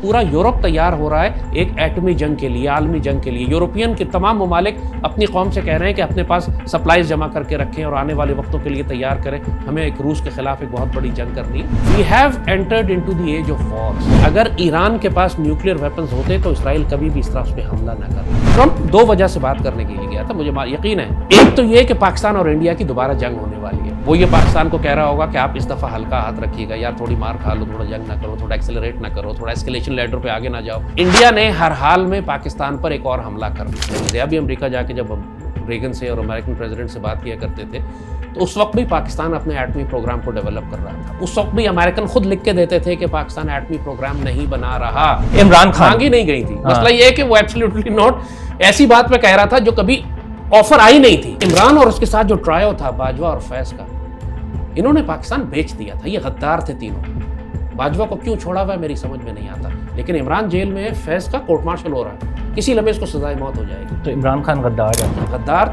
پورا یورپ تیار ہو رہا ہے ایک ایٹمی جنگ کے لیے, عالمی جنگ کے لیے. یورپین کے تمام ممالک اپنی قوم سے کہہ رہے ہیں کہ اپنے پاس سپلائز جمع کر کے رکھیں اور آنے والے وقتوں کے لیے تیار کریں, ہمیں ایک روس کے خلاف ایک بہت بڑی جنگ کرنی ہے. We have entered into the age of war. اگر ایران کے پاس نیوکلیئر ویپنز ہوتے تو اسرائیل کبھی بھی اس طرح اس پہ حملہ نہ کرتا. ٹرمپ دو وجہ سے بات کرنے کے لیے گیا تھا, مجھے یقین ہے. ایک تو یہ کہ پاکستان اور انڈیا کی دوبارہ جنگ ہونے والی ہے. وہ یہ پاکستان کو کہہ رہا ہوگا کہ آپ اس دفعہ ہلکا ہاتھ رکھیے گا, یار تھوڑی مار کھا لو, تھوڑا جنگ نہ کرو, تھوڑا ایکسلریٹ نہ کرو, تھوڑا اسکیلیشن لیڈر پہ آگے نہ جاؤ. انڈیا نے ہر حال میں پاکستان پر ایک اور حملہ کر دیا. ابھی امریکہ جا کے جب ریگن سے اور امریکن پریزیڈنٹ سے بات کیا کرتے تھے تو اس وقت بھی پاکستان اپنے ایٹمی پروگرام کو ڈیولپ کر رہا تھا. اس وقت بھی امریکن خود لکھ کے دیتے تھے کہ پاکستان ایٹمی پروگرام نہیں بنا رہا. عمران خان مانگی نہیں گئی تھی. مسئلہ یہ ہے کہ وہ ایبسلیوٹلی نوٹ ایسی بات پہ کہہ رہا تھا جو کبھی آفر آئی نہیں تھی. عمران اور اس کے ساتھ جو ٹرائیو تھا باجوہ اور فیض کا, انہوں نے پاکستان بیچ دیا تھا. یہ غدار تھے تینوں. باجوہ کو کیوں چھوڑا ہوا ہے میری سمجھ میں نہیں آتا, لیکن عمران جیل میں ہے, فیض کا کورٹ مارشل ہو رہا ہے, کسی لمحے اس کو سزائے موت ہو جائے گی. تو عمران خان غدار ہے. غدار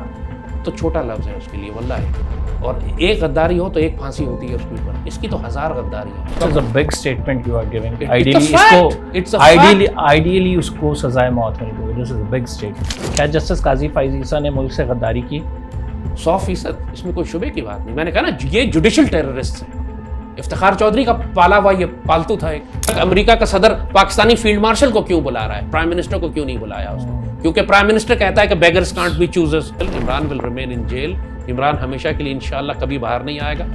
تو چھوٹا لفظ ہے اس کے لیے واللہ ہے. اور ایک غداری ہو تو ایک پھانسی ہوتی ہے اس کے اوپر, اس کی تو ہزار غداری ہے. It's a big statement you are giving. It's a fact. Ideally اس کو سزائے موت ملے گی. This is a big statement. کیا جسٹس قاضی فائز عیسیٰ نے ملک سے غداری کی؟ 100%. اس میں کوئی شبے کی بات نہیں. میں نے کہا نا یہ جوڈیشل ٹیررسٹ ہے. افتخار چودھری کا پالا ہوا یہ پالتو تھا. ایک امریکہ کا صدر پاکستانی فیلڈ مارشل کو کیوں بلا رہا ہے, پرائم منسٹر کو کیوں نہیں بلایا اس کو؟ کیونکہ پرائم منسٹر کہتا ہے کہ beggars can't be choosers. Imran will remain in jail. Imran ہمیشہ کے لیے انشاءاللہ کبھی باہر نہیں آئے گا.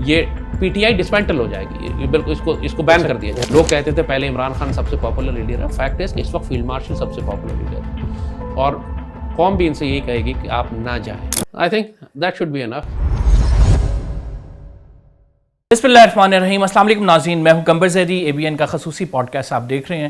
یہ پی ٹی آئی ڈسمینٹل ہو جائے گی. یہ بالکل اس کو بین کر دیا جائے. لوگ کہتے تھے پہلے عمران خان سب سے پاپولر لیڈر ہے. فیکٹ ہے کہ اس وقت فیلڈ مارشل سب سے پاپولر لیڈر ہے, اور قوم بھی ان سے یہی کہے گی کہ آپ نہ جائیں. I think that should be enough. بسم اللہ الرحمن الرحیم. السلام علیکم ناظرین, میں ہوں Qambar Zaidi. A B N کا خصوصی پوڈ کاسٹ آپ دیکھ رہے ہیں.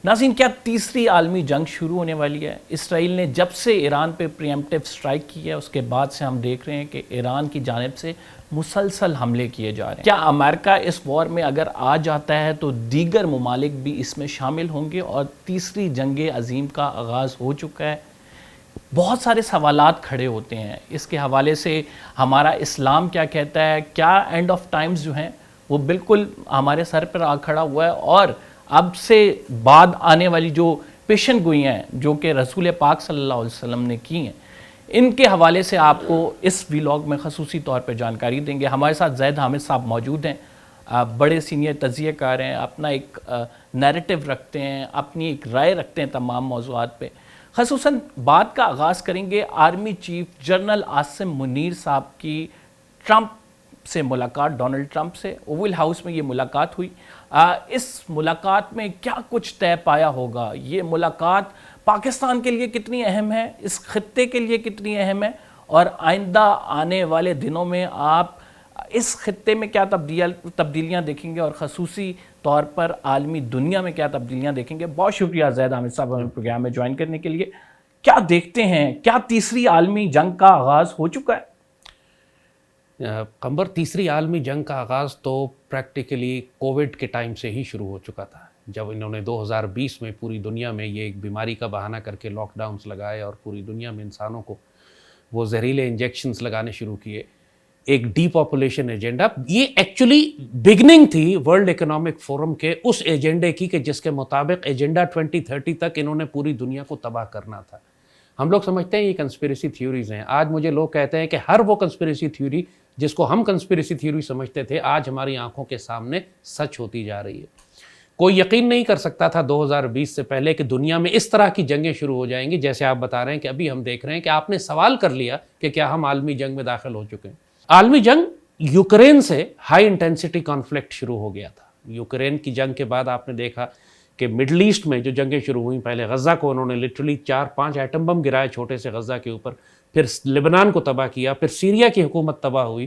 ناظرین, کیا تیسری عالمی جنگ شروع ہونے والی ہے؟ اسرائیل نے جب سے ایران پہ پریمپٹیو سٹرائک کی ہے اس کے بعد سے ہم دیکھ رہے ہیں کہ ایران کی جانب سے مسلسل حملے کیے جا رہے ہیں. کیا امریکہ اس وار میں اگر آ جاتا ہے تو دیگر ممالک بھی اس میں شامل ہوں گے اور تیسری جنگ عظیم کا آغاز ہو چکا ہے؟ بہت سارے سوالات کھڑے ہوتے ہیں اس کے حوالے سے. ہمارا اسلام کیا کہتا ہے؟ کیا اینڈ آف ٹائمز جو ہیں وہ بالکل ہمارے سر پر آ کھڑا ہوا ہے, اور اب سے بعد آنے والی جو پیشن گوئیاں ہیں جو کہ رسول پاک صلی اللہ علیہ وسلم نے کی ہیں, ان کے حوالے سے آپ کو اس ویلاگ میں خصوصی طور پہ جانکاری دیں گے. ہمارے ساتھ زید حامد صاحب موجود ہیں, بڑے سینئر تجزیہ کار ہیں, اپنا ایک نیریٹو رکھتے ہیں, اپنی ایک رائے رکھتے ہیں تمام موضوعات پہ. خصوصاً بات کا آغاز کریں گے army chief general Asim Munir صاحب کی ٹرمپ سے ملاقات, ڈونلڈ ٹرمپ سے. اوول ہاؤس میں یہ ملاقات ہوئی. اس ملاقات میں کیا کچھ طے پایا ہوگا؟ یہ ملاقات پاکستان کے لیے کتنی اہم ہے, اس خطے کے لیے کتنی اہم ہے, اور آئندہ آنے والے دنوں میں آپ اس خطے میں کیا تبدیلیاں دیکھیں گے, اور خصوصی طور پر عالمی دنیا میں کیا تبدیلیاں دیکھیں گے؟ بہت شکریہ زید حامد صاحب ہمیں پروگرام میں جوائن کرنے کے لیے. کیا دیکھتے ہیں, کیا تیسری عالمی جنگ کا آغاز ہو چکا ہے؟ قمبر, تیسری عالمی جنگ کا آغاز تو پریکٹیکلی کووڈ کے ٹائم سے ہی شروع ہو چکا تھا, جب انہوں نے 2020 میں پوری دنیا میں یہ ایک بیماری کا بہانہ کر کے لاک ڈاؤنس لگائے اور پوری دنیا میں انسانوں کو وہ زہریلے انجیکشنز لگانے شروع کیے. ایک ڈی پاپولیشن ایجنڈا, یہ ایکچولی بگننگ تھی ورلڈ اکنامک فورم کے اس ایجنڈے کی کہ جس کے مطابق ایجنڈا 2030 تک انہوں نے پوری دنیا کو تباہ کرنا تھا. ہم لوگ سمجھتے ہیں یہ کنسپیریسی تھیوریز ہیں. آج مجھے لوگ کہتے ہیں کہ ہر وہ کنسپیریسی تھیوری جس کو ہم کنسپیریسی تھیوری سمجھتے تھے آج ہماری آنکھوں کے سامنے سچ ہوتی جا رہی ہے. کوئی یقین نہیں کر سکتا تھا 2020 سے پہلے کہ دنیا میں اس طرح کی جنگیں شروع ہو جائیں گی جیسے آپ بتا رہے ہیں کہ ابھی ہم دیکھ رہے ہیں کہ آپ نے سوال کر لیا کہ کیا ہم عالمی جنگ میں داخل ہو چکے ہیں. عالمی جنگ یوکرین سے ہائی انٹینسٹی کانفلکٹ شروع ہو گیا تھا. یوکرین کی جنگ کے بعد آپ نے دیکھا کہ مڈل ایسٹ میں جو جنگیں شروع ہوئیں, پہلے غزہ کو انہوں نے لٹرلی 4-5 ایٹم بم گرائے چھوٹے سے غزہ کے اوپر, پھر لبنان کو تباہ کیا, پھر سیریا کی حکومت تباہ ہوئی,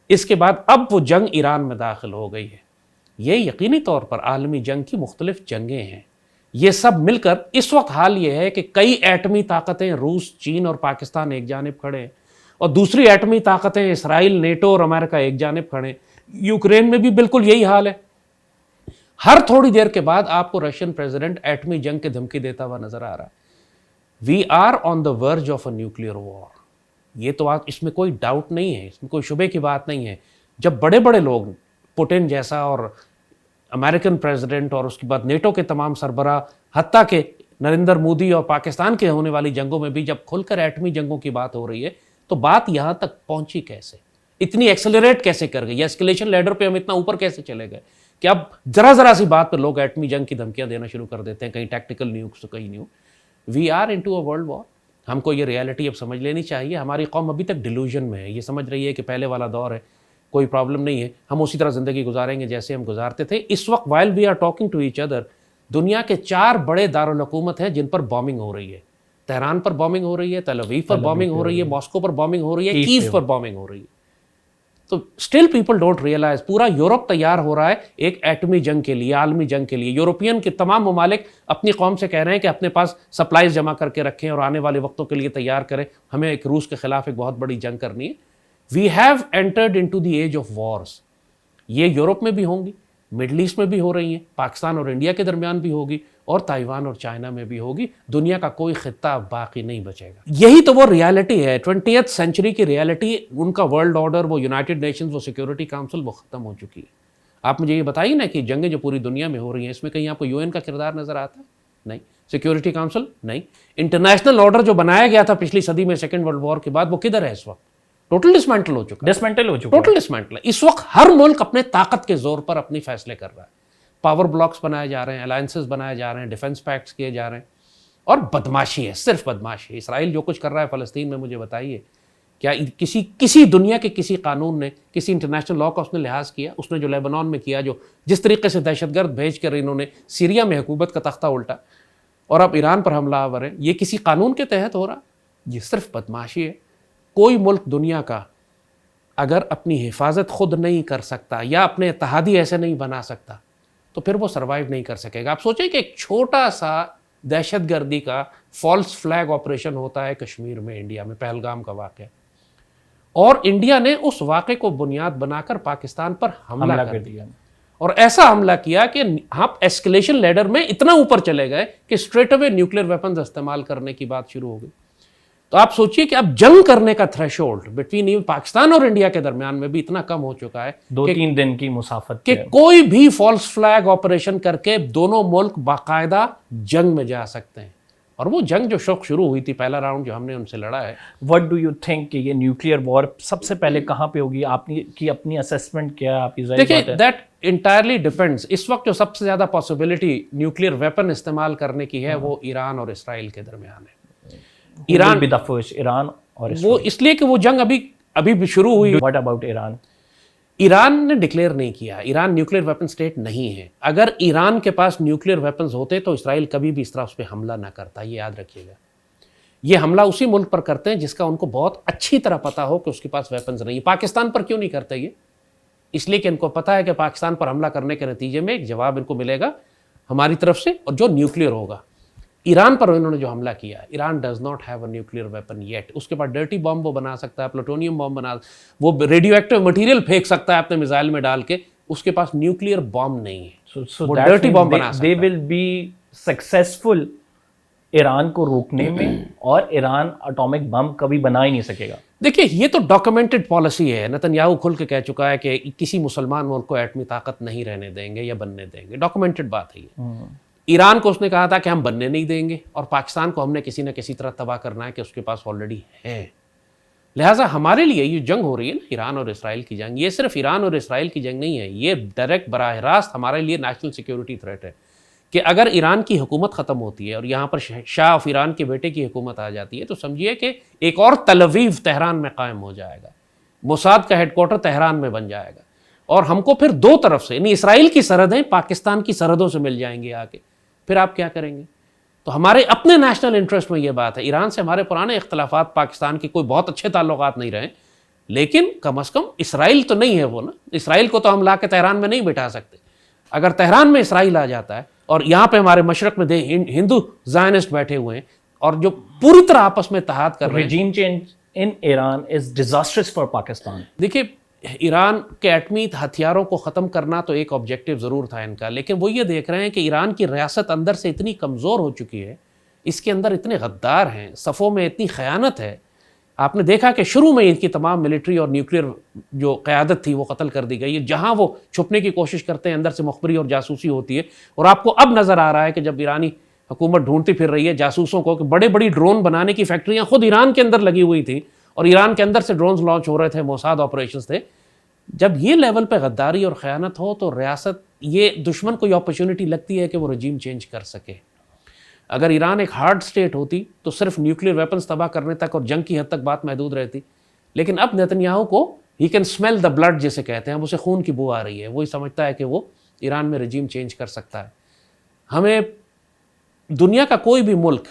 اس کے بعد اب وہ جنگ ایران میں داخل ہو گئی ہے. یہ یقینی طور پر عالمی جنگ کی مختلف جنگیں ہیں. یہ سب مل کر اس وقت حال یہ ہے کہ کئی ایٹمی طاقتیں روس, چین اور پاکستان ایک جانب کھڑے ہیں, اور دوسری ایٹمی طاقتیں اسرائیل, نیٹو اور امریکہ ایک جانب کھڑے ہیں. یوکرین میں بھی بالکل یہی حال ہے. ہر تھوڑی دیر کے بعد آپ کو رشین پریزیڈنٹ ایٹمی جنگ کی دھمکی دیتا ہوا نظر آ رہا ہے. We are on the verge of a nuclear war. یہ تو اس میں کوئی ڈاؤٹ نہیں ہے, اس میں کوئی شبے کی بات نہیں ہے. جب بڑے بڑے لوگ, پوٹن جیسا اور امریکن پریزیڈنٹ اور اس کے بعد نیٹو کے تمام سربراہ، حتیٰ کہ نریندر مودی اور پاکستان کے ہونے والی جنگوں میں بھی جب کھل کر ایٹمی جنگوں کی بات ہو رہی ہے تو بات یہاں تک پہنچی کیسے، اتنی ایکسلریٹ کیسے کر گئی، یا اسکیلیشن لیڈر پہ ہم اتنا اوپر کیسے چلے گئے کہ اب ذرا سی بات پہ لوگ ایٹمی جنگ کی دھمکیاں دینا شروع کر دیتے ہیں، کہیں ٹیکٹیکل نیوز تو کہیں نیو. We are into a world war. ہم کو یہ ریالٹی اب سمجھ لینی چاہیے. ہماری قوم ابھی تک ڈیلوژن میں ہے، یہ سمجھ رہی ہے کہ پہلے والا دور ہے، کوئی پرابلم نہیں ہے، ہم اسی طرح زندگی گزاریں گے جیسے ہم گزارتے تھے. اس وقت while we are talking to each other دنیا کے 4 بڑے دارالحکومت ہیں جن پر بامبنگ ہو رہی ہے. تہران پر بامبنگ ہو رہی ہے، تل اویو پر بامبنگ ہو رہی ہے، ماسکو پر بامبنگ ہو رہی ہے، کیف پر بامبنگ ہو رہی ہے. تو اسٹل پیپل ڈونٹ ریئلائز پورا یورپ تیار ہو رہا ہے ایک ایٹمی جنگ کے لیے، عالمی جنگ کے لیے. یورپین کے تمام ممالک اپنی قوم سے کہہ رہے ہیں کہ اپنے پاس سپلائز جمع کر کے رکھیں اور آنے والے وقتوں کے لیے تیار کریں، ہمیں ایک روس کے خلاف ایک بہت بڑی جنگ کرنی ہے. We have entered into the age of wars. یہ یورپ میں بھی ہوں گی، مڈل ایسٹ میں بھی ہو رہی ہیں، پاکستان اور انڈیا کے درمیان بھی ہوگی، اور تائیوان اور چائنا میں بھی ہوگی. دنیا کا کوئی خطہ باقی نہیں بچے گا. یہی تو وہ ریالٹی ہے 20th سینچری کی ریالٹی. ان کا ورلڈ آرڈر، وہ یونائٹڈ نیشنز، وہ سیکیورٹی کاؤنسل، وہ ختم ہو چکی ہے. آپ مجھے یہ بتائیے نا کہ جنگیں جو پوری دنیا میں ہو رہی ہیں اس میں کہیں آپ کو UN کا کردار نظر آتا ہے؟ نہیں. سیکیورٹی کاؤنسل نہیں. انٹرنیشنل آرڈر جو بنایا گیا تھا پچھلی صدی میں سیکنڈ ورلڈ وار کے بعد، وہ کدھر ہے اس وقت؟ ٹوٹل ڈسمینٹل ہو چکا ہے. ٹوٹل ڈسمینٹل ہے. اس وقت ہر ملک اپنے طاقت کے زور پر اپنی فیصلے کر رہا ہے. پاور بلاکس بنائے جا رہے ہیں، الائنسز بنائے جا رہے ہیں، ڈیفنس پیکٹس کیے جا رہے ہیں، اور بدماشی ہے، صرف بدماشی ہے. اسرائیل جو کچھ کر رہا ہے فلسطین میں، مجھے بتائیے کیا کسی دنیا کے کسی قانون نے، کسی انٹرنیشنل لاء کا اس نے لحاظ کیا؟ اس نے جو لیبنان میں کیا، جو جس طریقے سے دہشت گرد بھیج کر انہوں نے سیریا میں حکومت کا تختہ الٹا اور اب ایران پر حملہ آور ہے، یہ کسی قانون کے تحت ہو رہا؟ یہ صرف بدماشی ہے. کوئی ملک دنیا کا اگر اپنی حفاظت خود نہیں کر سکتا یا اپنے اتحادی ایسے نہیں بنا سکتا تو پھر وہ سروائیو نہیں کر سکے گا. آپ سوچیں کہ ایک چھوٹا سا دہشت گردی کا فالس فلیگ آپریشن ہوتا ہے کشمیر میں، انڈیا میں، پہلگام کا واقعہ، اور انڈیا نے اس واقعے کو بنیاد بنا کر پاکستان پر حملہ کر دیا، اور ایسا حملہ کیا کہ ہم ایسکیلیشن لیڈر میں اتنا اوپر چلے گئے کہ اسٹریٹ اوے نیوکلیر ویپنز استعمال کرنے کی بات شروع ہو گئی. تو آپ سوچئے کہ اب جنگ کرنے کا تھریشولڈ بٹوین پاکستان اور انڈیا کے درمیان میں بھی اتنا کم ہو چکا ہے 2-3 دن کی مسافت کہ کوئی بھی فالس فلیگ آپریشن کر کے دونوں ملک باقاعدہ جنگ میں جا سکتے ہیں. اور وہ جنگ جو شروع ہوئی تھی، پہلا راؤنڈ جو ہم نے ان سے لڑا ہے. وٹ ڈو یو تھنک کہ یہ نیوکلیئر وار سب سے پہلے کہاں پہ ہوگی؟ آپ کی اپنی اسیسمنٹ کیا؟ آپ کی دیکھیں، دیٹ انٹائرلی ڈیپینڈس. اس وقت جو سب سے زیادہ پاسبلٹی نیوکلیئر ویپن استعمال کرنے کی ہے وہ ایران اور اسرائیل کے درمیان ہے. ایران اور وہ اس لیے کہ وہ جنگ ابھی بھی شروع ہوئی. What about Iran? ایران نے ڈکلیئر نہیں کیا. ایران نیوکلیئر ویپن سٹیٹ نہیں ہے. اگر ایران کے پاس نیوکلیئر ویپنز ہوتے تو اسرائیل کبھی بھی اس طرح اس پہ حملہ نہ کرتا. یہ یاد رکھیے گا. یہ حملہ اسی ملک پر کرتے ہیں جس کا ان کو بہت اچھی طرح پتا ہو کہ اس کے پاس ویپنز نہیں. پاکستان پر کیوں نہیں کرتے؟ یہ اس لیے کہ ان کو پتا ہے کہ پاکستان پر حملہ کرنے کے نتیجے میں ایک جواب ان کو ملے گا ہماری طرف سے، اور جو نیوکلیئر ہوگا. ایران پر انہوں نے جو حملہ کیا، Iran does not have a nuclear weapon yet. اس کے بعد ڈرٹی بام وہ بنا سکتا ہے، پلوٹونیم بام وہ ریڈیو ایکٹیو مٹیریل پھینک سکتا ہے اپنے میزائل میں ڈال کے. اس کے پاس نیوکلیئر بام نہیں ہے. وہ ڈرٹی بام بنا سکتا ہے. they will be successful Iran کو روکنے میں، اور ایران اٹامک بم کبھی بنا ہی نہیں سکے گا. دیکھیے، یہ تو ڈاکومنٹڈ پالیسی ہے. نتنیاہو کھل کے کہہ چکا ہے کہ کسی مسلمان ملک کو ایٹمی طاقت نہیں رہنے دیں گے یا بننے دیں گے. ڈاکومنٹڈ بات ہے یہ. ایران کو اس نے کہا تھا کہ ہم بننے نہیں دیں گے، اور پاکستان کو ہم نے کسی نہ کسی طرح تباہ کرنا ہے کہ اس کے پاس آلریڈی ہے. لہٰذا ہمارے لیے یہ جنگ ہو رہی ہے نا، ایران اور اسرائیل کی جنگ، یہ صرف ایران اور اسرائیل کی جنگ نہیں ہے. یہ ڈائریکٹ براہ راست ہمارے لیے نیشنل سیکیورٹی تھریٹ ہے کہ اگر ایران کی حکومت ختم ہوتی ہے اور یہاں پر شاہ آف ایران کے بیٹے کی حکومت آ جاتی ہے تو سمجھیے کہ ایک اور تل اویو تہران میں قائم ہو جائے گا. موساد کا ہیڈ کوارٹر تہران میں بن جائے گا، اور ہم کو پھر دو طرف سے، یعنی اسرائیل کی سرحدیں پاکستان کی سرحدوں سے مل جائیں گی آ کے. پھر آپ کیا کریں گے؟ تو ہمارے اپنے نیشنل انٹرسٹ میں یہ بات ہے. ایران سے ہمارے پرانے اختلافات، پاکستان کے کوئی بہت اچھے تعلقات نہیں رہے، لیکن کم از کم اسرائیل تو نہیں ہے وہ نا. اسرائیل کو تو ہم لا کے تہران میں نہیں بٹھا سکتے. اگر تہران میں اسرائیل آ جاتا ہے اور یہاں پہ ہمارے مشرق میں ہندو زائنسٹ بیٹھے ہوئے ہیں اور جو پوری طرح آپس میں اتحاد کر رہے ہیں. regime change in Iran is disastrous for Pakistan. دیکھیے، ایران کے ایٹمی ہتھیاروں کو ختم کرنا تو ایک آبجیکٹیو ضرور تھا ان کا، لیکن وہ یہ دیکھ رہے ہیں کہ ایران کی ریاست اندر سے اتنی کمزور ہو چکی ہے، اس کے اندر اتنے غدار ہیں، صفوں میں اتنی خیانت ہے. آپ نے دیکھا کہ شروع میں ان کی تمام ملٹری اور نیوکلیئر جو قیادت تھی وہ قتل کر دی گئی ہے. جہاں وہ چھپنے کی کوشش کرتے ہیں اندر سے مخبری اور جاسوسی ہوتی ہے. اور آپ کو اب نظر آ رہا ہے کہ جب ایرانی حکومت ڈھونڈتی پھر رہی ہے جاسوسوں کو کہ بڑے بڑی ڈرون بنانے کی فیکٹریاں خود ایران کے اندر لگی ہوئی تھیں اور ایران کے اندر سے ڈرونز لانچ ہو رہے تھے, موساد آپریشنز تھے. جب یہ لیول پہ غداری اور خیانت ہو تو ریاست یہ دشمن کو یہ اپرچونٹی لگتی ہے کہ وہ رجیم چینج کر سکے. اگر ایران ایک ہارڈ سٹیٹ ہوتی تو صرف نیوکلیئر ویپنز تباہ کرنے تک اور جنگ کی حد تک بات محدود رہتی. لیکن اب نیتنیاہو کو he can smell the blood جسے کہتے ہیں, اب اسے خون کی بو آ رہی ہے. وہی سمجھتا ہے کہ وہ ایران میں رجیم چینج کر سکتا ہے. ہمیں دنیا کا کوئی بھی ملک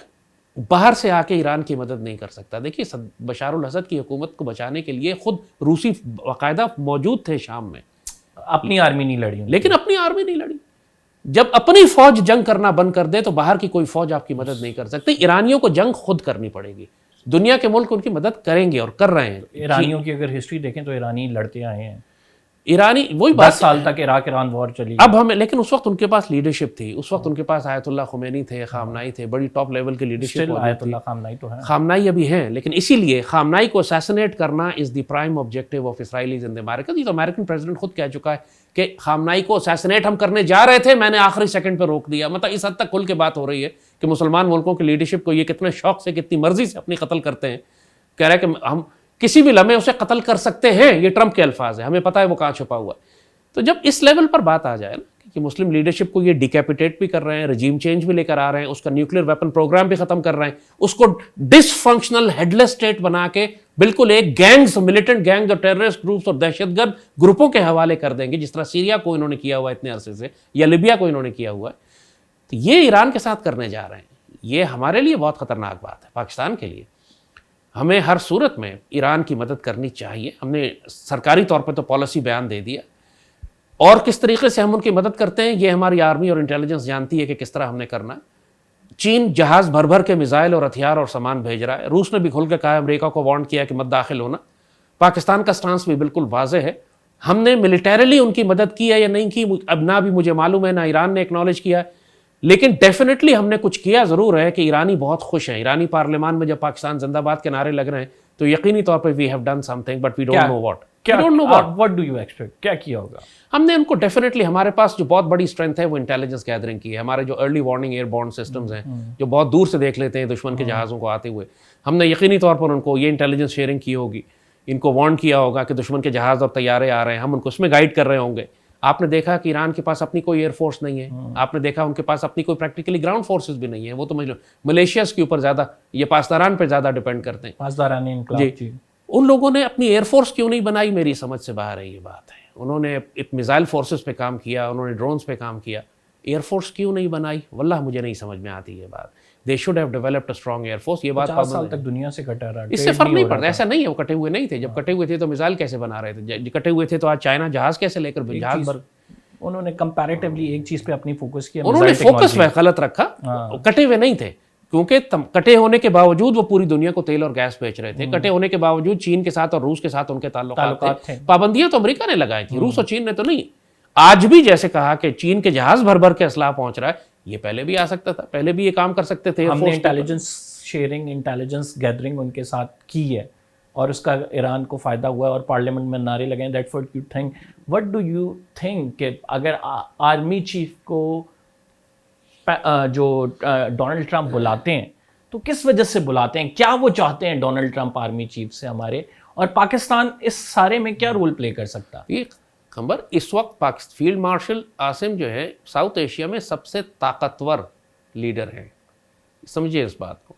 باہر سے آ کے ایران کی مدد نہیں کر سکتا. دیکھیے بشار الاسد کی حکومت کو بچانے کے لیے خود روسی باقاعدہ موجود تھے شام میں, اپنی آرمی نہیں لڑی, لیکن اپنی آرمی نہیں لڑی. جب اپنی فوج جنگ کرنا بند کر دے تو باہر کی کوئی فوج آپ کی مدد نہیں کر سکتی. ایرانیوں کو جنگ خود کرنی پڑے گی. دنیا کے ملک ان کی مدد کریں گے اور کر رہے ہیں. ایرانیوں کی اگر ہسٹری دیکھیں تو ایرانی لڑتے آئے ہیں, ایرانی وہی 10 سال تک عراق ایران وار چلی. اب ہمیں لیکن اس وقت ان کے پاس لیڈرشپ تھی, اس وقت ان کے پاس آیت اللہ خمینی تھے, خامنائی تھے, بڑی ٹاپ لیول کی لیڈرشپ. آیت اللہ خامنائی تو ہے, خامنائی ابھی ہیں, لیکن اسی لیے خامنائی کو اسیسنیٹ کرنا is the prime objective of Israelis in the America. یہ تو امریکن پریزیڈنٹ خود کہہ چکا ہے کہ خامنائی کو اسیسنیٹ ہم کرنے جا رہے تھے, میں نے آخری سیکنڈ پہ روک دیا. مطلب اس حد تک کھل کے بات ہو رہی ہے کہ مسلمان ملکوں کی لیڈرشپ کو یہ کتنے شوق سے کتنی مرضی سے اپنی قتل کرتے ہیں. کہہ رہا ہے کہ ہم کسی بھی لمحے اسے قتل کر سکتے ہیں. یہ ٹرمپ کے الفاظ ہیں, ہمیں پتہ ہے وہ کہاں چھپا ہوا ہے. تو جب اس لیول پر بات آ جائے نا کہ مسلم لیڈرشپ کو یہ ڈیکیپیٹیٹ بھی کر رہے ہیں, رجیم چینج بھی لے کر آ رہے ہیں, اس کا نیوکلیئر ویپن پروگرام بھی ختم کر رہے ہیں, اس کو ڈس فنکشنل ہیڈ لیس اسٹیٹ بنا کے بالکل ایک گینگز, ملیٹنٹ گینگز اور ٹیررسٹ گروپس اور دہشت گرد گروپوں کے حوالے کر دیں گے, جس طرح سیریا کو انہوں نے کیا ہوا ہے اتنے عرصے سے, یا لیبیا کو انہوں نے کیا ہوا ہے. تو یہ ایران کے ساتھ کرنے جا رہے ہیں. یہ ہمارے لیے بہت خطرناک بات ہے, پاکستان کے لیے. ہمیں ہر صورت میں ایران کی مدد کرنی چاہیے. ہم نے سرکاری طور پہ تو پالیسی بیان دے دیا, اور کس طریقے سے ہم ان کی مدد کرتے ہیں یہ ہماری آرمی اور انٹیلیجنس جانتی ہے کہ کس طرح ہم نے کرنا ہے. چین جہاز بھر بھر کے میزائل اور ہتھیار اور سامان بھیج رہا ہے. روس نے بھی کھل کے کہا ہے, امریکہ کو وارن کیا کہ مت داخل ہونا. پاکستان کا سٹانس بھی بالکل واضح ہے. ہم نے ملیٹریلی ان کی مدد کی ہے یا نہیں کی اب نہ بھی مجھے معلوم ہے, نہ ایران نے ایکنالج کیا ہے, لیکن ڈیفینیٹلی ہم نے کچھ کیا ضرور ہے کہ ایرانی بہت خوش ہیں. ایرانی پارلیمان میں جب پاکستان زندہ باد کے نعرے لگ رہے ہیں تو یقینی طور پہ we have done something but we don't know what. What do you expect? کیا کیا ہوگا؟ ہم نے ان کو ڈیفینیٹلی, ہمارے پاس جو بہت بڑی اسٹرینتھ ہے وہ انٹیلیجنس گیدرنگ کی ہے. ہمارے جو early warning airborne systems ہیں جو بہت دور سے دیکھ لیتے ہیں دشمن کے جہازوں کو آتے ہوئے, ہم نے یقینی طور پر ان کو یہ انٹیلیجنس شیئرنگ کی ہوگی, ان کو وارن کیا ہوگا کہ دشمن کے جہاز اور طیارے آ رہے ہیں, ہم ان کو اس میں گائیڈ کر رہے ہوں گے. آپ نے دیکھا کہ ایران کے پاس اپنی کوئی ایئر فورس نہیں ہے, آپ نے دیکھا ان کے پاس اپنی کوئی پریکٹیکلی گراؤنڈ فورسز بھی نہیں ہے. وہ تو ملیشیاز کے اوپر زیادہ, یہ پاسداران پہ زیادہ ڈیپینڈ کرتے ہیں. پاسداران انقلاب, جی. ان لوگوں نے اپنی ایئر فورس کیوں نہیں بنائی, میری سمجھ سے باہر ہے یہ بات ہے. انہوں نے میزائل فورسز پہ کام کیا, انہوں نے ڈرونز پہ کام کیا, ایئر فورس کیوں نہیں بنائی واللہ مجھے نہیں سمجھ میں آتی یہ بات. They should have developed a strong air force. یہ بات 50 سال تک دنیا سے کٹا رہا, اس سے فرق نہیں پڑتا. ایسا نہیں ہے وہ کٹے ہوئے نہیں تھے. جب کٹے ہوئے تھے تو میزائل کیسے بنا رہے تھے, کٹے ہوئے تھے تو آج چائنا جہاز کیسے لے کر جہاز بھر. انہوں نے کمپیریٹیولی ایک چیز پہ اپنی فوکس کیا, انہوں نے فوکس غلط رکھا. کٹے ہوئے نہیں تھے کیونکہ کٹے ہونے کے باوجود وہ پوری دنیا کو تیل اور گیس بیچ رہے تھے. کٹے ہونے کے باوجود چین کے ساتھ اور روس کے ساتھ ان کے تعلقات تھے. پابندیاں تو امریکہ نے لگائی تھی, روس اور چین نے تو نہیں. آج بھی جیسے کہا کہ چین کے جہاز بھر بھر کے اسلحہ پہنچ رہا ہے, یہ پہلے بھی آ سکتا تھا, پہلے بھی یہ کام کر سکتے تھے. ہم نے انٹیلیجنس شیئرنگ, انٹیلیجنس گیدرنگ ان کے ساتھ کی ہے اور اس کا ایران کو فائدہ ہوا ہے اور پارلیمنٹ میں نعرے لگے ہیں. That what you think, what do you think کہ اگر آرمی چیف کو جو ڈونلڈ ٹرمپ بلاتے ہیں تو کس وجہ سے بلاتے ہیں, کیا وہ چاہتے ہیں ڈونلڈ ٹرمپ آرمی چیف سے ہمارے, اور پاکستان اس سارے میں کیا رول پلے کر سکتا؟ یہ خبر اس وقت فیلڈ مارشل عاصم جو ہے ساؤتھ ایشیا میں سب سے طاقتور لیڈر ہیں, سمجھیے اس بات کو.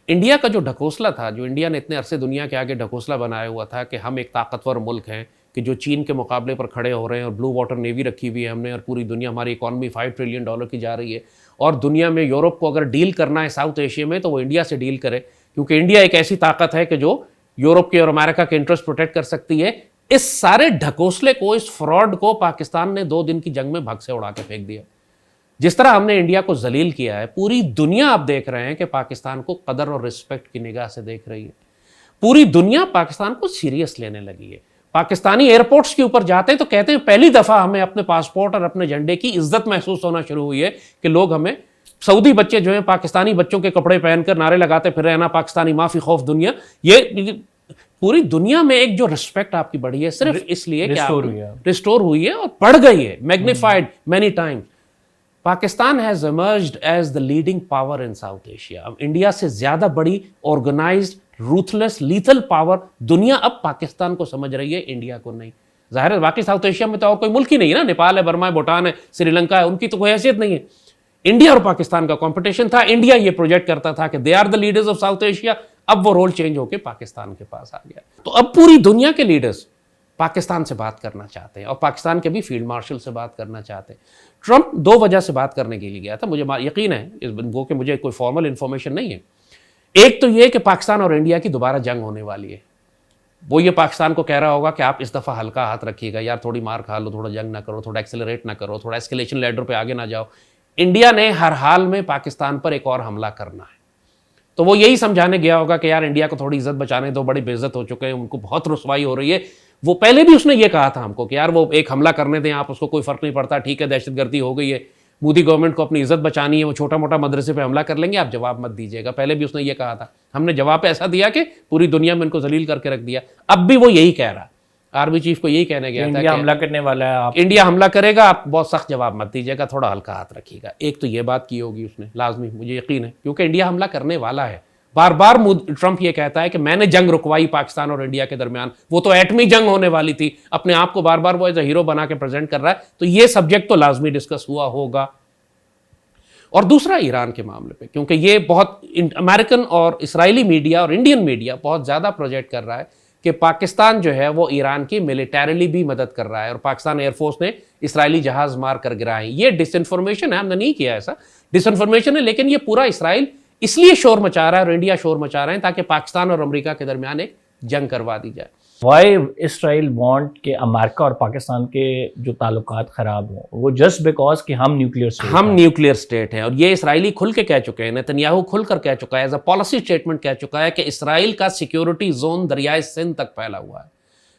انڈیا کا جو ڈھکوسلا تھا, جو انڈیا نے اتنے عرصے دنیا کے آگے ڈھکوسلا بنایا ہوا تھا کہ ہم ایک طاقتور ملک ہیں کہ جو چین کے مقابلے پر کھڑے ہو رہے ہیں اور بلو واٹر نیوی رکھی ہوئی ہے ہم نے, اور پوری دنیا, ہماری اکانومی $5 ٹریلین کی جا رہی ہے, اور دنیا میں یورپ کو اگر ڈیل کرنا ہے ساؤتھ ایشیا میں تو وہ انڈیا سے ڈیل کرے, کیونکہ انڈیا ایک ایسی طاقت ہے کہ جو یورپ کے اور امریکہ کے انٹرسٹ پروٹیکٹ کر سکتی ہے. اس سارے ڈھکوسلے کو, اس فراڈ کو پاکستان نے 2 دن کی جنگ میں بھگ سے اڑا کے پھینک دیا. جس طرح ہم نے انڈیا کو ذلیل کیا ہے, پوری دنیا آپ دیکھ رہے ہیں کہ پاکستان کو قدر اور رسپیکٹ کی نگاہ سے دیکھ رہی ہے. پوری دنیا پاکستان کو سیریس لینے لگی ہے. پاکستانی ایئرپورٹس کے اوپر جاتے ہیں تو کہتے ہیں پہلی دفعہ ہمیں اپنے پاسپورٹ اور اپنے جھنڈے کی عزت محسوس ہونا شروع ہوئی ہے کہ لوگ ہمیں, سعودی بچے جو ہیں پاکستانی بچوں کے کپڑے پہن کر نعرے لگاتے پھر رہے نا پاکستانی معافی خوف دنیا. یہ پوری دنیا میں ایک جو رسپیکٹ آپ کی بڑھی ہے صرف اس لیے کہ ریسٹور ہوئی ہے اور بڑھ گئی ہے, magnified many time. Pakistan has emerged as the leading power in South Asia. India سے زیادہ بڑی آرگنائزڈ روتھلیس لیتھل پاور دنیا اب پاکستان کو سمجھ رہی ہے, انڈیا کو نہیں. ظاہر ہے باقی ساؤتھ ایشیا میں تو اور کوئی ملک ہی نہیں ہے نا, نیپال ہے, برما ہے, بھوٹان ہے, سری لنکا ہے, ان کی تو کوئی حیثیت نہیں ہے. انڈیا اور پاکستان کا کمپٹیشن تھا. انڈیا یہ پروجیکٹ کرتا تھا کہ they are the leaders of South Asia. اب وہ رول چینج ہو کے پاکستان کے پاس آ گیا. تو اب پوری دنیا کے لیڈرز پاکستان سے بات کرنا چاہتے ہیں اور پاکستان کے بھی فیلڈ مارشل سے بات کرنا چاہتے ہیں. ٹرمپ 2 وجہ سے بات کرنے کے لیے گیا تھا, مجھے یقین ہے وہ کہ مجھے کوئی فارمل انفارمیشن نہیں ہے. ایک تو یہ کہ پاکستان اور انڈیا کی دوبارہ جنگ ہونے والی ہے. وہ یہ پاکستان کو کہہ رہا ہوگا کہ آپ اس دفعہ ہلکا ہاتھ رکھیے گا یار, تھوڑی مار کھا لو, تھوڑا جنگ نہ کرو, تھوڑا ایکسیلریٹ نہ کرو, تھوڑا اسکیلیشن لیڈر پہ آگے نہ جاؤ. انڈیا نے ہر حال میں پاکستان پر ایک اور حملہ کرنا ہے. تو وہ یہی سمجھانے گیا ہوگا کہ یار انڈیا کو تھوڑی عزت بچانے دو, بڑی بے عزت ہو چکے ہیں, ان کو بہت رسوائی ہو رہی ہے. وہ پہلے بھی اس نے یہ کہا تھا ہم کو کہ یار وہ ایک حملہ کرنے دیں آپ, اس کو کوئی فرق نہیں پڑتا, ٹھیک ہے دہشت گردی ہو گئی ہے, مودی گورنمنٹ کو اپنی عزت بچانی ہے, وہ چھوٹا موٹا مدرسے پہ حملہ کر لیں گے, آپ جواب مت دیجیے گا. پہلے بھی اس نے یہ کہا تھا, ہم نے جواب ایسا دیا کہ پوری دنیا میں ان کو ذلیل کر کے رکھ دیا. اب بھی وہ یہی کہہ رہا, آرمی چیف کو یہی کہنے گیا تھا انڈیا حملہ کرنے والا ہے, آپ انڈیا حملہ کرے گا, آپ بہت سخت جواب مت دیجیے گا, تھوڑا ہلکا ہاتھ رکھیے گا. ایک تو یہ بات کی ہوگی اس نے لازمی, مجھے یقین ہے, کیونکہ انڈیا حملہ کرنے والا ہے. بار بار ٹرمپ یہ کہتا ہے کہ میں نے جنگ رکوائی پاکستان اور انڈیا کے درمیان, وہ تو ایٹمی جنگ ہونے والی تھی. اپنے آپ کو بار بار وہ ایز اے ہیرو بنا کے پریزنٹ کر رہا ہے. تو یہ سبجیکٹ تو لازمی ڈسکس ہوا ہوگا. اور دوسرا ایران کے معاملے پہ, کیونکہ یہ بہت امریکن اور اسرائیلی میڈیا اور انڈین میڈیا بہت زیادہ پروجیکٹ کر رہا ہے کہ پاکستان جو ہے وہ ایران کی ملیٹریلی بھی مدد کر رہا ہے, اور پاکستان ایئر فورس نے اسرائیلی جہاز مار کر گرائے. یہ ڈس انفارمیشن ہے, ہم نے نہیں کیا ایسا, ڈس انفارمیشن ہے, لیکن یہ پورا اسرائیل اس لیے شور مچا رہا ہے اور انڈیا شور مچا رہے ہیں تاکہ پاکستان اور امریکہ کے درمیان ایک جنگ کروا دی جائے. وائی اسرائیل وانٹ کہ امریکہ اور پاکستان کے جو تعلقات خراب ہوں, وہ جسٹ بیکاز کہ ہم نیوکلیئر اسٹیٹ ہیں. اور یہ اسرائیلی کھل کے کہہ چکے ہیں, نتنیاہو کھل کر کہہ چکا ہے, ایز اے پالیسی اسٹیٹمنٹ کہہ چکا ہے کہ اسرائیل کا سیکیورٹی زون دریائے سندھ تک پھیلا ہوا ہے.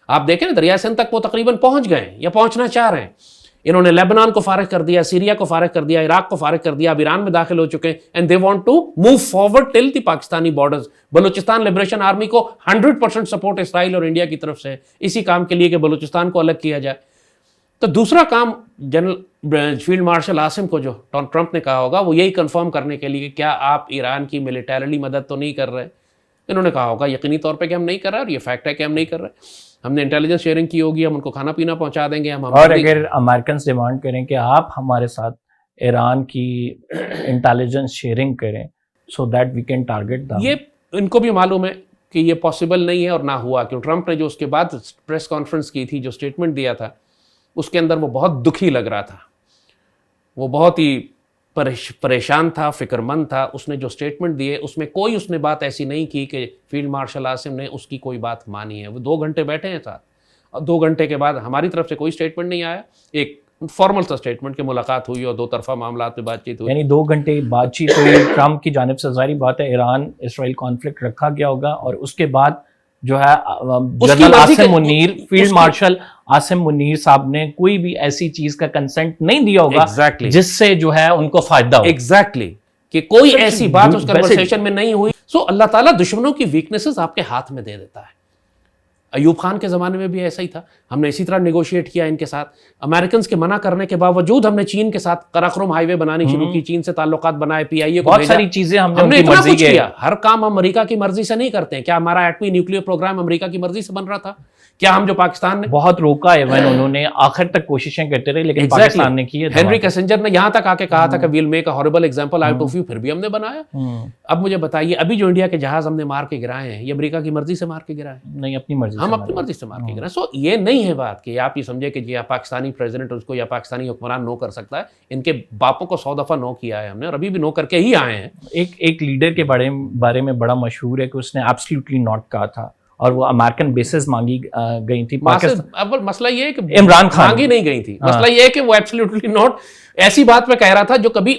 آپ دیکھیں نا, دریائے سندھ تک وہ تقریباً پہنچ گئے ہیں یا پہنچنا چاہ رہے ہیں. انہوں نے لیبنان کو فارغ کر دیا, سیریا کو فارغ کر دیا, عراق کو فارغ کر دیا, اب ایران میں داخل ہو چکے ہیں. And they want to move forward till the Pakistani borders. Balochistan liberation army کو 100% سپورٹ اسرائیل اور انڈیا کی طرف سے ہے اسی کام کے لیے کہ بلوچستان کو الگ کیا جائے. تو دوسرا کام جنرل فیلڈ مارشل عاصم کو جو ٹرمپ نے کہا ہوگا وہ یہی کنفرم کرنے کے لیے کہ کیا آپ ایران کی ملیٹریلی مدد تو نہیں کر رہے. انہوں نے کہا ہوگا یقینی طور پہ کہ ہم نہیں کر رہے, اور یہ فیکٹ ہے کہ ہم نہیں کر رہے. ہم نے انٹیلیجنس شیئرنگ کی ہوگی, ہم ان کو کھانا پینا پہنچا دیں گے. اور اگر امریکنز ڈیمانڈ کریں کہ آپ ہمارے ساتھ ایران کی انٹیلیجنس شیئرنگ کریں so that we can target them, یہ ان کو بھی معلوم ہے کہ یہ پاسبل نہیں ہے اور نہ ہوا. کیوں ٹرمپ نے جو اس کے بعد پریس کانفرنس کی تھی, جو اسٹیٹمنٹ دیا تھا, اس کے اندر وہ بہت دکھی لگ رہا تھا, وہ بہت ہی پریشان تھا, فکر مند تھا. اس نے جو اسٹیٹمنٹ دیے اس میں کوئی اس نے بات ایسی نہیں کی کہ فیلڈ مارشل عاصم نے اس کی کوئی بات مانی ہے. وہ 2 گھنٹے بیٹھے ہیں ساتھ, اور 2 گھنٹے کے بعد ہماری طرف سے کوئی اسٹیٹمنٹ نہیں آیا. ایک فارمل سا اسٹیٹمنٹ کہ ملاقات ہوئی اور 2 طرفہ معاملات پہ بات چیت ہوئی. یعنی 2 گھنٹے بات چیت ہوئی ٹرمپ کی جانب سے. ظاہری بات ہے ایران اسرائیل کانفلکٹ رکھا گیا ہوگا, اور اس کے بعد جو ہے general Asim Munir, field marshal Asim Munir صاحب نے کوئی بھی ایسی چیز کا کنسنٹ نہیں دیا ہوگا جس سے جو ہے ان کو فائدہ ہو. ایگزیکٹلی, کہ کوئی ایسی بات اس کنورسیشن میں نہیں ہوئی. سو اللہ تعالیٰ دشمنوں کی ویکنیسز آپ کے ہاتھ میں دے دیتا ہے. ایوب خان کے زمانے میں بھی ایسا ہی تھا, ہم نے اسی طرح نیگوشیٹ کیا ان کے ساتھ. امریکنز کے منع کرنے کے باوجود ہم نے چین کے ساتھ قراقرم ہائی وے بنانی شروع کی, چین سے تعلقات بنائے, پی آئی اے کو بہت ساری چیزیں ہم نے اتنا کچھ کیا. ہر کام ہم امریکہ کی مرضی سے نہیں کرتے ہیں. کیا ہمارا ایٹمی نیوکلیئر پروگرام امریکہ کی مرضی سے بن رہا تھا؟ کیا ہم جو پاکستان نے بہت روکا ہے, انہوں نے آخر تک کوششیں کرتے رہے, لیکن پاکستان نے کی. ہینری کیسنجر نے یہاں تک آ کے کہا تھا کہ we'll make a horrible example out of you, پھر بھی ہم نے بنایا. اب مجھے بتائیے, ابھی جو انڈیا کے جہاز ہم نے مار کے گرائے ہیں, یہ امریکہ کی مرضی سے مار کے گرائے ہیں؟ نہیں, اپنی مرضی, ہم اپنی مرضی سے مار کے گرائے. سو یہ نہیں ہے بات کہ آپ یہ سمجھے کہ جی پاکستانی پریزیڈنٹ اس کو یا پاکستانی حکمران نو کر سکتا ہے. ان کے باپوں کو 100 دفعہ نو کیا ہے ہم نے, اور ابھی بھی نو کر کے ہی آئے ہیں. ایک لیڈر کے بارے میں بڑا مشہور ہے کہ اس نے ایبسلیوٹلی ناٹ کہا تھا, اور وہ امریکن بیسز مانگی گئی تھی. اول مسئلہ یہ ہے کہ عمران خان مانگی نہیں گئی تھی. مسئلہ یہ ہے کہ وہ ایبسلیوٹلی ناٹ ایسی بات پہ کہہ رہا تھا جو کبھی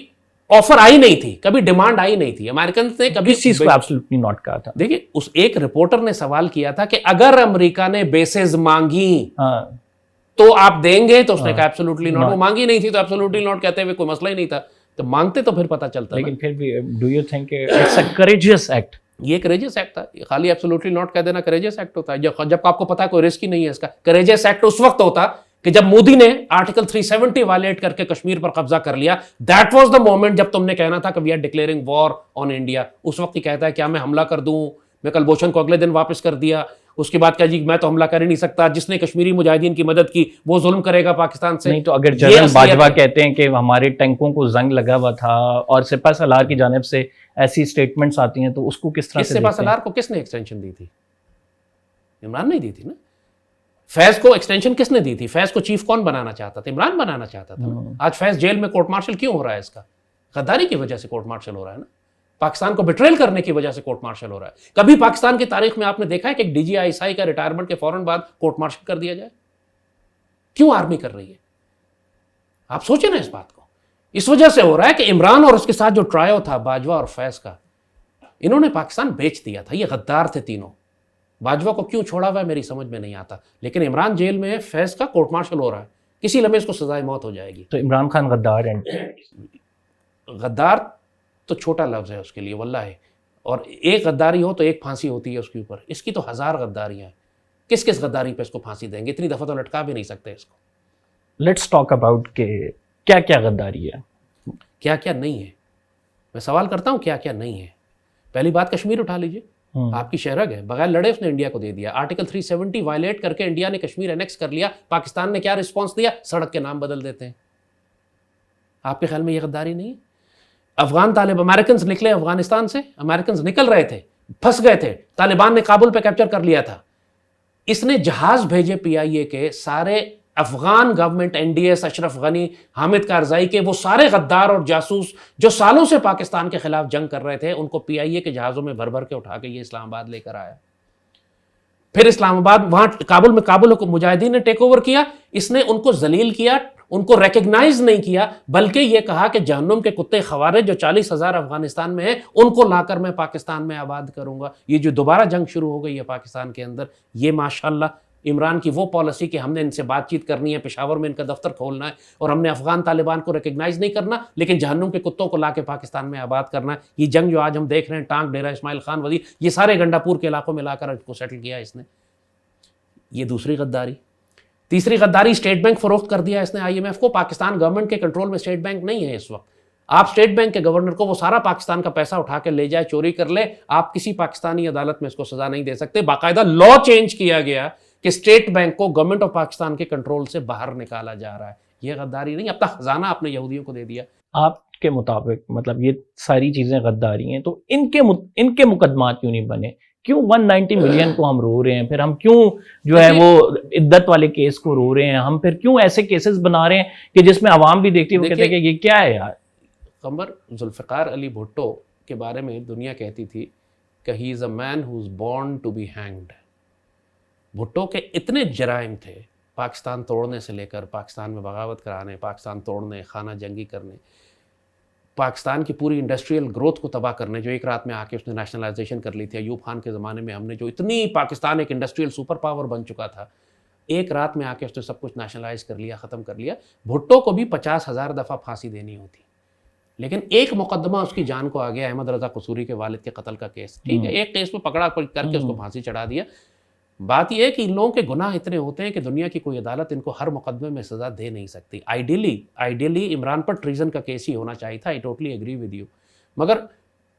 آفر آئی نہیں تھی, کبھی ڈیمانڈ آئی نہیں تھی. امریکن نے کبھی اس چیز کو ایبسلیوٹلی ناٹ کہا تھا. دیکھیے, اس ایک رپورٹر نے سوال کیا تھا کہ اگر امریکہ نے بیسز مانگی تو آپ دیں گے, تو اس نے کہا ایبسلیوٹلی ناٹ. وہ مانگی نہیں تھی تو ایبسلیوٹلی ناٹ کہتے ہوئے کوئی مسئلہ ہی نہیں تھا. تو مانگتے تو پھر پتہ چلتا. لیکن پھر بھی do you think it's a courageous act یہ کریجس ایکٹ تھا, خالی ایبسولوٹلی ناٹ کہہ دینا کریجس ایکٹ ہوتا ہے. جب آپ کو پتا ہے کوئی رسک ہی نہیں ہے اس کا. کریجس ایکٹ اس وقت ہوتا کہ جب مودی نے آرٹیکل 370 وائلیٹ کر کے کشمیر پر قبضہ کر لیا. دیٹ واز دا مومنٹ جب تم نے کہنا تھا کہ we are declaring war on India. اس وقت ہی کہتا ہے کیا میں حملہ کر دوں, میں کلبھوشن کو اگلے دن واپس کر دیا. اس کے بعد کہا جی میں تو حملہ کر ہی نہیں سکتا, جس نے کشمیری مجاہدین کی مدد کی وہ ظلم کرے گا پاکستان سے. نہیں تو اگر جنرل باجوہ کہتے ہیں کہ ہمارے ٹینکوں کو زنگ لگا ہوا تھا اور سپہ سالار کی جانب سے ایسی سٹیٹمنٹس آتی ہیں تو اس کو کس طرح سے سپہ سالار کو کس نے ایکسٹینشن دی تھی؟ عمران نہیں دی تھی نا. فیض کو ایکسٹینشن کس نے دی تھی؟ فیض کو چیف کون بنانا چاہتا تھا؟ عمران بنانا چاہتا تھا. آج فیض جیل میں کورٹ مارشل کیوں ہو رہا ہے؟ اس کا غداری کی وجہ سے کورٹ مارشل ہو رہا ہے نا. پاکستان کو بٹریل کرنے کی وجہ سے کورٹ مارشل ہو رہا ہے. کبھی پاکستان کی تاریخ میں آپ نے دیکھا ہے کہ ایک D G I S I کا ریٹائرمنٹ کے فوراً بعد کورٹ مارشل کر دیا جائے؟ کیوں آرمی کر رہی ہے؟ آپ سوچیں نا اس بات کو. اس وجہ سے ہو رہا ہے کہ عمران اور اس کے ساتھ جو ٹرائیو تھا باجوہ اور فیض کا, انہوں نے پاکستان بیچ دیا تھا. یہ غدار تھے تینوں. باجوہ کو کیوں چھوڑا ہوا ہے میری سمجھ میں نہیں آتا, لیکن عمران جیل میں ہے, فیض کا کورٹ مارشل ہو رہا ہے, کسی لمحے اس کو سزائے موت ہو جائے گی. تو عمران خان غدار ہیں؟ غدار تو چھوٹا لفظ ہے اس کے لیے واللہ ہے. اور ایک غداری ہو تو ایک پھانسی ہوتی ہے اس کے اوپر. اس کی تو 1000 غداریاں ہیں. کس کس غداری پہ اس کو پھانسی دیں گے؟ اتنی دفعہ تو لٹکا بھی نہیں سکتے اس کو. لیٹس ٹاک اباؤٹ کہ کیا کیا غداری ہے, کیا کیا نہیں ہے. میں سوال کرتا ہوں کیا کیا نہیں ہے. پہلی بات کشمیر اٹھا لیجئے. آپ کی شہرگ ہے, بغیر لڑے اس نے انڈیا کو دے دیا. آرٹیکل 370 وائلیٹ کر کے انڈیا نے کشمیر انیکس کر لیا. پاکستان نے کیا رسپانس دیا؟ سڑک کے نام بدل دیتے ہیں. آپ کے خیال میں یہ غداری نہیں ہے؟ افغان طالب امریکنز نکلے افغانستان سے, امریکنز نکل رہے تھے, پھنس گئے تھے, طالبان نے کابل پہ کیپچر کر لیا تھا. اس نے جہاز بھیجے پی آئی اے کے سارے Afghan government, N D S, Ashraf Ghani, Hamid Karzai کے وہ سارے غدار اور جاسوس جو سالوں سے پاکستان کے خلاف جنگ کر رہے تھے, ان کو پی آئی اے کے جہازوں میں بھر بھر کے اٹھا کے یہ اسلام آباد لے کر آیا. پھر اسلام آباد وہاں کابل کو مجاہدین نے ٹیک اوور کیا. اس نے ان کو ذلیل کیا, ان کو ریکگنائز نہیں کیا, بلکہ یہ کہا کہ جہنم کے کتے خوارج جو 40,000 افغانستان میں ہیں ان کو لا کر میں پاکستان میں آباد کروں گا. یہ جو دوبارہ جنگ شروع ہو گئی ہے پاکستان کے اندر, یہ ماشاءاللہ عمران کی وہ پالیسی کہ ہم نے ان سے بات چیت کرنی ہے, پشاور میں ان کا دفتر کھولنا ہے, اور ہم نے افغان طالبان کو ریکگنائز نہیں کرنا, لیکن جہنم کے کتوں کو لا کے پاکستان میں آباد کرنا ہے. یہ جنگ جو آج ہم دیکھ رہے ہیں, ٹانک ڈیرہ اسماعیل خان وزیر, یہ سارے گنڈا پور کے علاقوں میں لا کر کو سیٹل کیا اس نے. یہ دوسری غداری. تیسری غداری, اسٹیٹ بینک فروخت کر دیا اس نے آئی ایم ایف کو. پاکستان گورنمنٹ کے کنٹرول میں اسٹیٹ بینک نہیں ہے اس وقت. آپ اسٹیٹ بینک کے گورنر کو وہ سارا پاکستان کا پیسہ اٹھا کے لے جائے, چوری کر لے, آپ کسی پاکستانی عدالت میں اس کو سزا نہیں دے سکتے. باقاعدہ لا چینج کیا گیا کہ اسٹیٹ بینک کو گورنمنٹ آف پاکستان کے کنٹرول سے باہر نکالا جا رہا ہے. یہ غداری نہیں, اپنا خزانہ آپ نے یہودیوں کو دے دیا. آپ کے مطابق مطلب یہ ساری چیزیں غداری ہیں, تو ان کے مقدمات کیوں نہیں بنے؟ کیوں 190 ملین کو ہم رو رہے ہیں؟ پھر ہم کیوں جو ہے وہ عدت والے کیس کو رو رہے ہیں؟ ہم پھر کیوں ایسے کیسز بنا رہے ہیں کہ جس میں عوام بھی دیکھتی ہے, وہ کہتے ہیں کہ یہ کیا ہے یار؟ قمر, ذوالفقار علی بھٹو کے بارے میں دنیا کہتی تھی کہ he is a man who is born to be hanged. Bhutto کے اتنے جرائم تھے, پاکستان توڑنے سے لے کر پاکستان میں بغاوت کرانے, پاکستان توڑنے, خانہ جنگی کرنے, پاکستان کی پوری انڈسٹریل گروتھ کو تباہ کرنے, جو ایک رات میں آ کے اس نے نیشنلائزیشن کر لی تھی. ایوب خان کے زمانے میں ہم نے جو اتنی, پاکستان ایک انڈسٹریل سپر پاور بن چکا تھا, ایک رات میں آ کے اس نے سب کچھ نیشنلائز کر لیا, ختم کر لیا. بھٹو کو بھی 50,000 دفعہ پھانسی دینی ہوتی, لیکن ایک مقدمہ اس کی جان کو آ گیا, احمد رضا قصوری کے والد کے قتل کا کیس. ٹھیک ہے, ایک کیس میں پکڑا کر کے اس کو پھانسی چڑھا دیا. بات یہ ہے کہ ان لوگوں کے گناہ اتنے ہوتے ہیں کہ دنیا کی کوئی عدالت ان کو ہر مقدمے میں سزا دے نہیں سکتی. آئیڈیلی عمران پر ٹریزن کا کیس ہی ہونا چاہیے تھا. I totally agree with you. مگر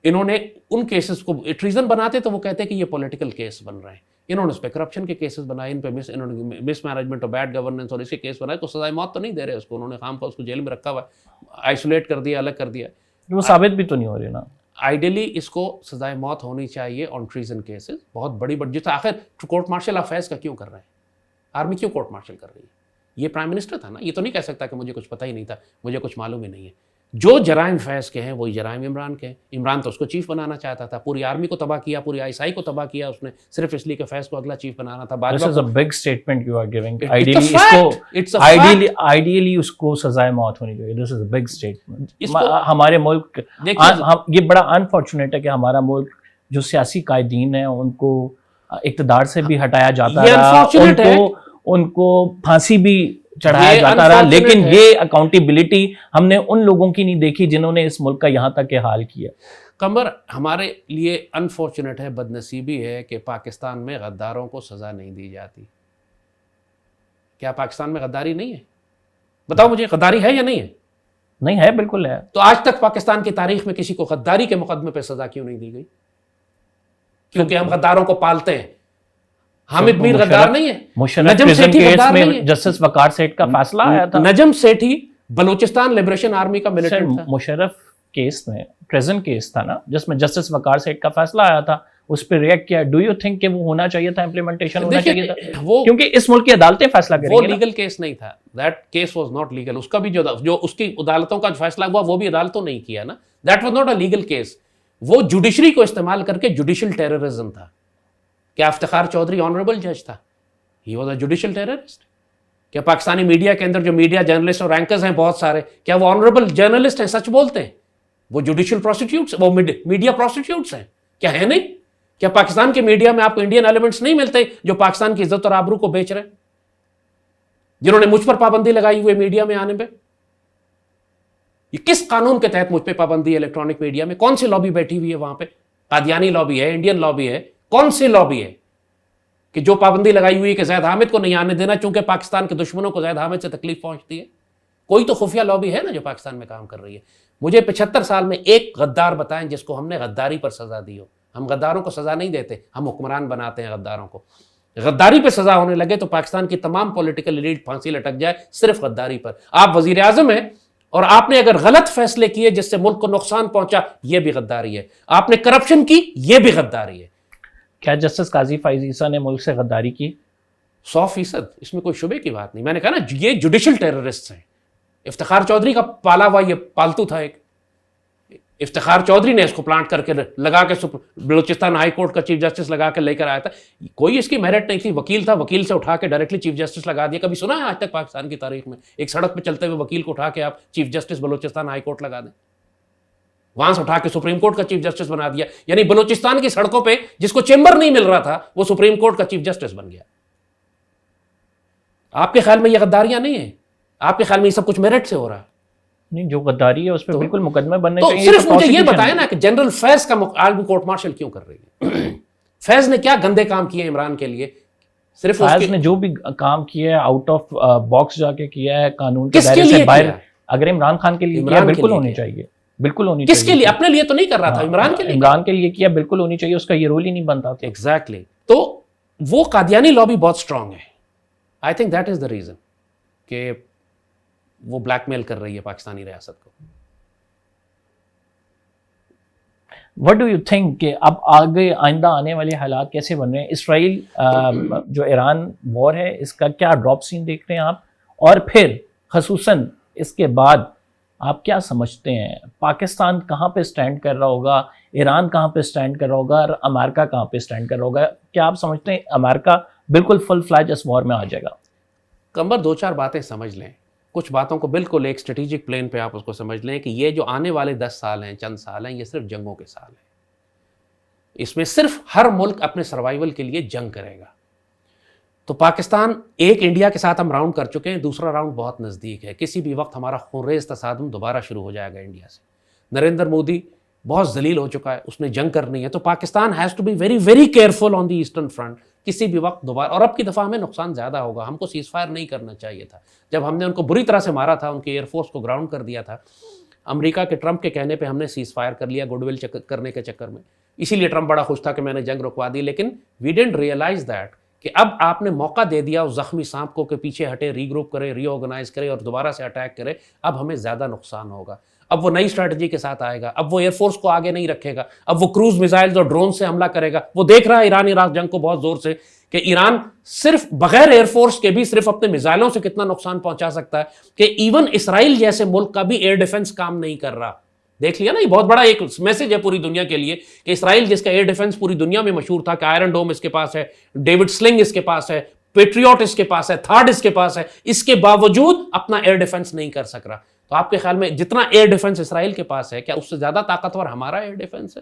انہوں نے ان کیسز کو ٹریزن بناتے تو وہ کہتے ہیں کہ یہ پولیٹیکل کیس بن رہے ہیں. انہوں نے اس پہ کرپشن کے کیسز بنائے, ان پہ مس مینجمنٹ اور بیڈ گورننس اور اس کے کیس بنائے, تو سزائے موت تو نہیں دے رہے اس کو. انہوں نے خام خواہ اس کو جیل میں رکھا ہوا ہے, آئسولیٹ کر دیا, الگ کر دیا. وہ ثابت بھی تو نہیں ہو رہی نا. آئیڈیلی اس کو سزائے موت ہونی چاہیے آن ٹریزن کیسز. بہت بڑی جس آخر کورٹ مارشل آف فیض کا کیوں کر رہے ہیں؟ آرمی کیوں کورٹ مارشل کر رہی ہے؟ یہ پرائم منسٹر تھا نا, یہ تو نہیں کہہ سکتا کہ مجھے کچھ پتہ ہی نہیں تھا, مجھے کچھ معلوم ہی نہیں ہے. جو جرائم فیض کے ہیں وہی جرائم عمران کے ہیں. عمران تو اس کو چیف بنانا چاہتا تھا, پوری آرمی کو تباہ کیا, پوری آئی ایس آئی کو تباہ کیا اس نے, صرف اس لیے کہ فیض کو اگلا چیف بنانا تھا. This is a big statement you are giving. Ideally اس کو سزائے موت ہونی چاہیے. This is a big statement. ہمارے ملک, یہ بڑا انفارچونیٹ ہے کہ ہمارا ملک جو سیاسی قائدین ہیں ان کو اقتدار سے بھی ہٹایا جاتا ہے, ان کو پھانسی بھی چڑھایا جاتا رہا, لیکن یہ اکاؤنٹیبلٹی ہم نے ان لوگوں کی نہیں دیکھی جنہوں نے اس ملک کا یہاں تک کے حال کیا. قمر, ہمارے لیے انفارچونیٹ ہے, بد نصیبی ہے کہ پاکستان میں غداروں کو سزا نہیں دی جاتی. کیا پاکستان میں غداری نہیں ہے؟ بتاؤ مجھے, غداری ہے یا نہیں ہے؟ نہیں ہے, بالکل ہے. تو آج تک پاکستان کی تاریخ میں کسی کو غداری کے مقدمے پہ سزا کیوں نہیں دی گئی؟ کیونکہ ہم غداروں کو پالتے ہیں. حامد میر غدار نہیں ہے, مشرف پریزن کیس میں جسٹس وقار سیٹھ کا فیصلہ آیا تھا. نجم سیٹھی بلوچستان لبریشن آرمی کا ملٹنٹ تھا. مشرف کیس میں پریزن کیس تھا نا, جس میں جسٹس وقار سیٹھ کا فیصلہ آیا تھا, اس پہ ریئیکٹ کیا. ڈو یو تھنک کہ وہ ہونا چاہیے تھا, امپلیمنٹیشن ہونا چاہیے تھا؟ کیونکہ اس ملک کی عدالتیں فیصلہ کریں گی. وہ لیگل کیس نہیں تھا. That case was not legal. اس کا بھی جو اس کی عدالتوں کا فیصلہ ہوا وہ بھی عدالتوں نہیں کیا نا. That was not a legal case. وہ جوڈیشری کو استعمال کر کے جوڈیشل ٹیررزم تھا. کیا افتخار چودھری آنریبل جج تھا؟ He was a judicial terrorist. کیا پاکستانی میڈیا کے اندر جو میڈیا جرنلسٹ اور رینکرز ہیں بہت سارے, کیا وہ آنریبل جرنلسٹ ہیں, سچ بولتے ہیں؟ وہ جوڈیشل پروسیکیوٹس, وہ میڈیا پروسیکیوٹس ہیں کیا؟ ہے نہیں. کیا پاکستان کے میڈیا میں آپ کو انڈین ایلیمنٹس نہیں ملتے جو پاکستان کی عزت اور آبرو کو بیچ رہے ہیں, جنہوں نے مجھ پر پابندی لگائی ہوئی میڈیا میں آنے پہ؟ یہ کس قانون کے تحت مجھ پہ پابندی ہے الیکٹرانک میڈیا میں؟ کون سی لابی بیٹھی ہوئی ہے وہاں پہ؟ قادیانی لابی ہے, انڈین لابی ہے, کون سی لابی ہے کہ جو پابندی لگائی ہوئی ہے کہ زید حامد کو نہیں آنے دینا چونکہ پاکستان کے دشمنوں کو زید حامد سے تکلیف پہنچتی ہے؟ کوئی تو خفیہ لابی ہے نا جو پاکستان میں کام کر رہی ہے. مجھے 75 سال میں ایک غدار بتائیں جس کو ہم نے غداری پر سزا دی ہو. ہم غداروں کو سزا نہیں دیتے, ہم حکمران بناتے ہیں غداروں کو. غداری پہ سزا ہونے لگے تو پاکستان کی تمام پولیٹیکل ایلیٹ پھانسی لٹک جائے صرف غداری پر. آپ وزیر اعظم ہیں اور آپ نے اگر غلط فیصلے کیے جس سے ملک کو نقصان پہنچا, یہ بھی غداری ہے. آپ نے کرپشن کی, یہ بھی غداری ہے. کیا جسٹس قاضی فائز عیسیٰ نے ملک سے غداری کی؟ 100%, اس میں کوئی شبے کی بات نہیں. میں نے کہا نا یہ جوڈیشل ٹیررسٹ ہیں. افتخار چودھری کا پالا ہوا یہ پالتو تھا ایک. افتخار چودھری نے اس کو پلانٹ کر کے لگا کے بلوچستان ہائی کورٹ کا چیف جسٹس لگا کے لے کر آیا تھا. کوئی اس کی میرٹ نہیں تھی. وکیل تھا, وکیل سے اٹھا کے ڈائریکٹلی چیف جسٹس لگا دیا. کبھی سنا ہے آج تک پاکستان کی تاریخ میں ایک سڑک پہ چلتے ہوئے وکیل کو اٹھا کے آپ chief justice Balochistan high court لگا دیں؟ وہاں سے اٹھا کے سپریم کورٹ کا چیف جسٹس بنا دیا. یعنی بلوچستان کی سڑکوں پہ جس کو چیمبر نہیں مل رہا تھا وہ سپریم کورٹ کا چیف جسٹس بن گیا. آپ کے خیال میں یہ غداریاں نہیں ہیں؟ آپ کے خیال میں یہ سب کچھ میرٹ سے ہو رہا ہے؟ نہیں, جو غداری ہے اس پہ بالکل مقدمے بننے تو چاہیے. صرف مجھے یہ بتائیں نا کہ جنرل فیض کا عالمی کورٹ مارشل کیوں کر رہی ہے؟ فیض نے کیا گندے کام کیے عمران کے لیے؟ صرف فیض نے جو بھی کام کیا ہے آؤٹ آف باکس جا کے کیا ہے, قانون کے دائرے سے باہر. اگر عمران خان کے لیے کیا بالکل ہونی چاہیے, بالکل ہونی چاہیے. کس کے لیے؟ اپنے لیے تو نہیں کر رہا تھا, عمران کے لیے. عمران کے لیے کیا, بالکل ہونی چاہیے. اس کا یہ رول ہی نہیں بنتا تھا. ایگزیکٹلی. تو وہ قادیانی لابی بہت اسٹرانگ ہے. آئی think that is the reason کہ وہ بلیک میل کر رہی ہے پاکستانی ریاست کو. وٹ ڈو یو تھنک کہ اب آگے آئندہ آنے والے حالات کیسے بن رہے ہیں؟ اسرائیل جو ایران وار ہے اس کا کیا ڈراپ سین دیکھ رہے ہیں آپ؟ اور پھر خصوصاً اس کے بعد آپ کیا سمجھتے ہیں پاکستان کہاں پہ سٹینڈ کر رہا ہوگا, ایران کہاں پہ سٹینڈ کر رہا ہوگا, اور امریکہ کہاں پہ سٹینڈ کر رہا ہوگا؟ کیا آپ سمجھتے ہیں امریکہ بالکل فل فلیج اس وار میں آ جائے گا؟ کمبر, 2-4 باتیں سمجھ لیں. کچھ باتوں کو بالکل ایک اسٹریٹجک پلین پہ آپ اس کو سمجھ لیں کہ یہ جو آنے والے 10 سال ہیں, چند سال ہیں, یہ صرف جنگوں کے سال ہیں. اس میں صرف ہر ملک اپنے سروائیول کے لیے جنگ کرے گا. تو پاکستان ایک انڈیا کے ساتھ ہم راؤنڈ کر چکے ہیں, دوسرا راؤنڈ بہت نزدیک ہے. کسی بھی وقت ہمارا خونریز تصادم دوبارہ شروع ہو جائے گا انڈیا سے. نریندر مودی بہت ذلیل ہو چکا ہے, اس نے جنگ کرنی ہے. تو Pakistan has to be very very careful on the eastern front. کسی بھی وقت دوبارہ, اور اب کی دفعہ ہمیں نقصان زیادہ ہوگا. ہم کو سیز فائر نہیں کرنا چاہیے تھا. جب ہم نے ان کو بری طرح سے مارا تھا, ان کی ایئر فورس کو گراؤنڈ کر دیا تھا, امریکہ کے ٹرمپ کے کہنے پہ ہم نے سیز فائر کر لیا گڈ ول کرنے کے چکر میں. اسی لیے ٹرمپ بڑا خوش تھا کہ میں نے جنگ رکوا دی. لیکن وی ڈنٹ ریئلائز دیٹ کہ اب آپ نے موقع دے دیا اس زخمی سانپ کو کہ پیچھے ہٹے, ری گروپ کرے, ری آرگنائز کرے اور دوبارہ سے اٹیک کرے. اب ہمیں زیادہ نقصان ہوگا. اب وہ نئی اسٹریٹجی کے ساتھ آئے گا. اب وہ ایئر فورس کو آگے نہیں رکھے گا. اب وہ کروز میزائلز اور ڈرون سے حملہ کرے گا. وہ دیکھ رہا ہے ایران عراق جنگ کو بہت زور سے کہ ایران صرف بغیر ایئر فورس کے بھی صرف اپنے میزائلوں سے کتنا نقصان پہنچا سکتا ہے, کہ ایون اسرائیل جیسے ملک کا بھی ایئر ڈیفنس کام نہیں کر رہا. دیکھ لیا نا, یہ بہت بڑا ایک میسج ہے پوری دنیا کے لیے کہ اسرائیل جس کا ایئر ڈیفنس پوری دنیا میں مشہور تھا کہ آئرن ڈوم اس کے پاس ہے, ڈیوڈ سلنگ اس کے پاس ہے, پیٹریوٹ اس کے پاس ہے, تھارڈ اس کے پاس ہے, اس کے باوجود اپنا ایئر ڈیفنس نہیں کر سک رہا. تو آپ کے خیال میں جتنا ایئر ڈیفنس اسرائیل کے پاس ہے, کیا اس سے زیادہ طاقتور ہمارا ایئر ڈیفنس ہے؟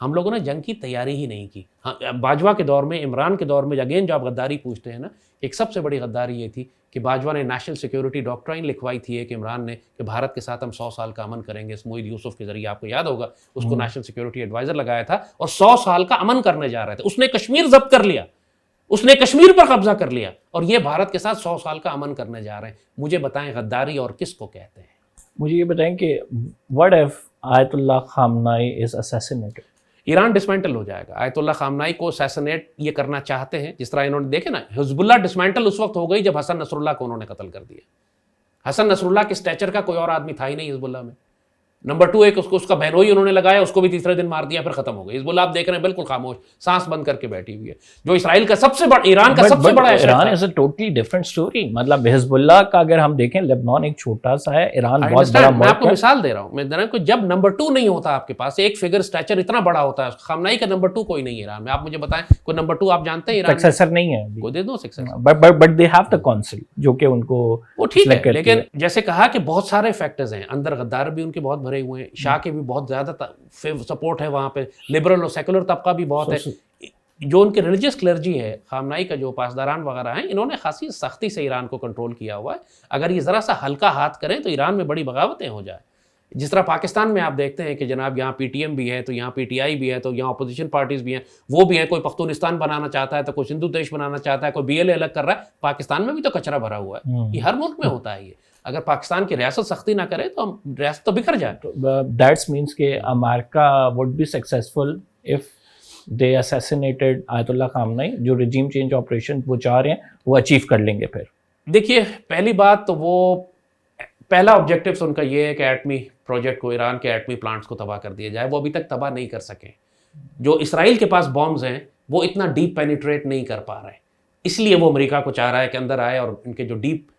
ہم لوگوں نے جنگ کی تیاری ہی نہیں کی. باجوہ کے دور میں, عمران کے دور میں اگین جو آپ غداری پوچھتے ہیں نا, ایک سب سے بڑی غداری یہ تھی کہ باجوہ نے نیشنل سیکیورٹی ڈاکٹرائن لکھوائی تھی ایک عمران نے کہ بھارت کے ساتھ ہم 100 سال کا امن کریں گے. محمود یوسف کے ذریعے, آپ کو یاد ہوگا, اس کو نیشنل سیکیورٹی ایڈوائزر لگایا تھا, اور 100 سال کا امن کرنے جا رہے تھے. اس نے کشمیر ضبط کر لیا, اس نے کشمیر پر قبضہ کر لیا, اور یہ بھارت کے ساتھ 100 سال کا امن کرنے جا رہے ہیں. مجھے بتائیں غداری اور کس کو کہتے ہیں؟ مجھے یہ بتائیں کہ what if Ayatollah Khamenei is assassinated؟ Iran dismantle ہو جائے گا. آیت اللہ خامنائی کو اسیسنیٹ یہ کرنا چاہتے ہیں, جس طرح انہوں نے دیکھے نا, حزب اللہ ڈسمینٹل اس وقت ہو گئی جب حسن نصر اللہ کو انہوں نے قتل کر دیا. حسن نصر اللہ کے اسٹیچر کا کوئی اور آدمی تھا ہی نہیں حزب اللہ میں. نمبر 2 ایک اس کا بہنوئی انہوں نے لگایا, اس کو بھی تیسرے دن مار دیا, پھر ختم ہو گئی. حزب اللہ آپ دیکھ رہے ہیں بالکل خاموش, سانس بند کر کے بیٹھی ہوئی ہے. جو اسرائیل کا سب سے بڑا, ایران کا سب سے بڑا ایران از اے ٹوٹلی ڈفرنٹ اسٹوری. مطلب حزب اللہ کا اگر ہم دیکھیں, لبنان ایک چھوٹا سا ہے, ایران بہت بڑا. میں آپ کو مثال دے رہا ہوں, میں کو جب نمبر 2 نہیں ہوتا آپ کے پاس, ایک فگر اسٹیچر اتنا بڑا ہوتا ہے, خامنائی کا نمبر 2 کوئی نہیں ہے ایران میں. آپ مجھے بتائیں کوئی نمبر 2 آپ جانتے ہیں ایران میں؟ سکسیسر نہیں ہے, وہ دے دو successor. But they have the council جو کہ ان کو وہ ٹھیک ہے, لیکن جیسے کہا کہ بہت سارے فیکٹرز ہیں اندر. غدار بھی ان کے بہت بھرے ہوئے ہیں, شاہ کے بھی بہت زیادہ سپورٹ ہے وہاں پہ, لبرل اور سیکولر طبقہ بھی بہت ہے. جو ان کے ریلیجیس کلرجی ہے, خامنائی کا جو پاسداران وغیرہ ہیں, انہوں نے خاصی سختی سے ایران کو کنٹرول کیا ہوا ہے. اگر یہ ذرا سا ہلکا ہاتھ کریں تو ایران میں بڑی بغاوتیں ہو جائیں. جس طرح پاکستان میں آپ دیکھتے ہیں کہ جناب یہاں پی ٹی ایم بھی ہے, تو یہاں پی ٹی آئی بھی ہے, تو یہاں اپوزیشن پارٹیز بھی ہیں, وہ بھی ہیں. کوئی پختونستان بنانا چاہتا ہے, تو کوئی ہندو دیش بنانا چاہتا ہے, کوئی بی ایل اے الگ کر رہا ہے. پاکستان میں بھی تو کچرا بھرا ہوا ہے, یہ ہر ملک میں ہوتا ہے. یہ اگر پاکستان کی ریاست سختی نہ کرے تو ہم ریاست تو بکھر جائے. دیٹس مینس کہ America would be successful if they assassinated Ayatollah خامنائی. جو رجیم چینج آپریشن وہ چاہ رہے ہیں وہ اچیو کر لیں گے. پھر دیکھیے, پہلی بات تو وہ پہلا آبجیکٹیو ان کا یہ ہے کہ ایٹمی پروجیکٹ کو, ایران کے ایٹمی پلانٹس کو تباہ کر دیا جائے. وہ ابھی تک تباہ نہیں کر سکے. جو اسرائیل کے پاس بامز ہیں وہ اتنا ڈیپ پینیٹریٹ نہیں کر پا رہے, اس لیے وہ امریکہ کو چاہ رہا ہے کہ اندر آئے اور ان کے جو ڈیپ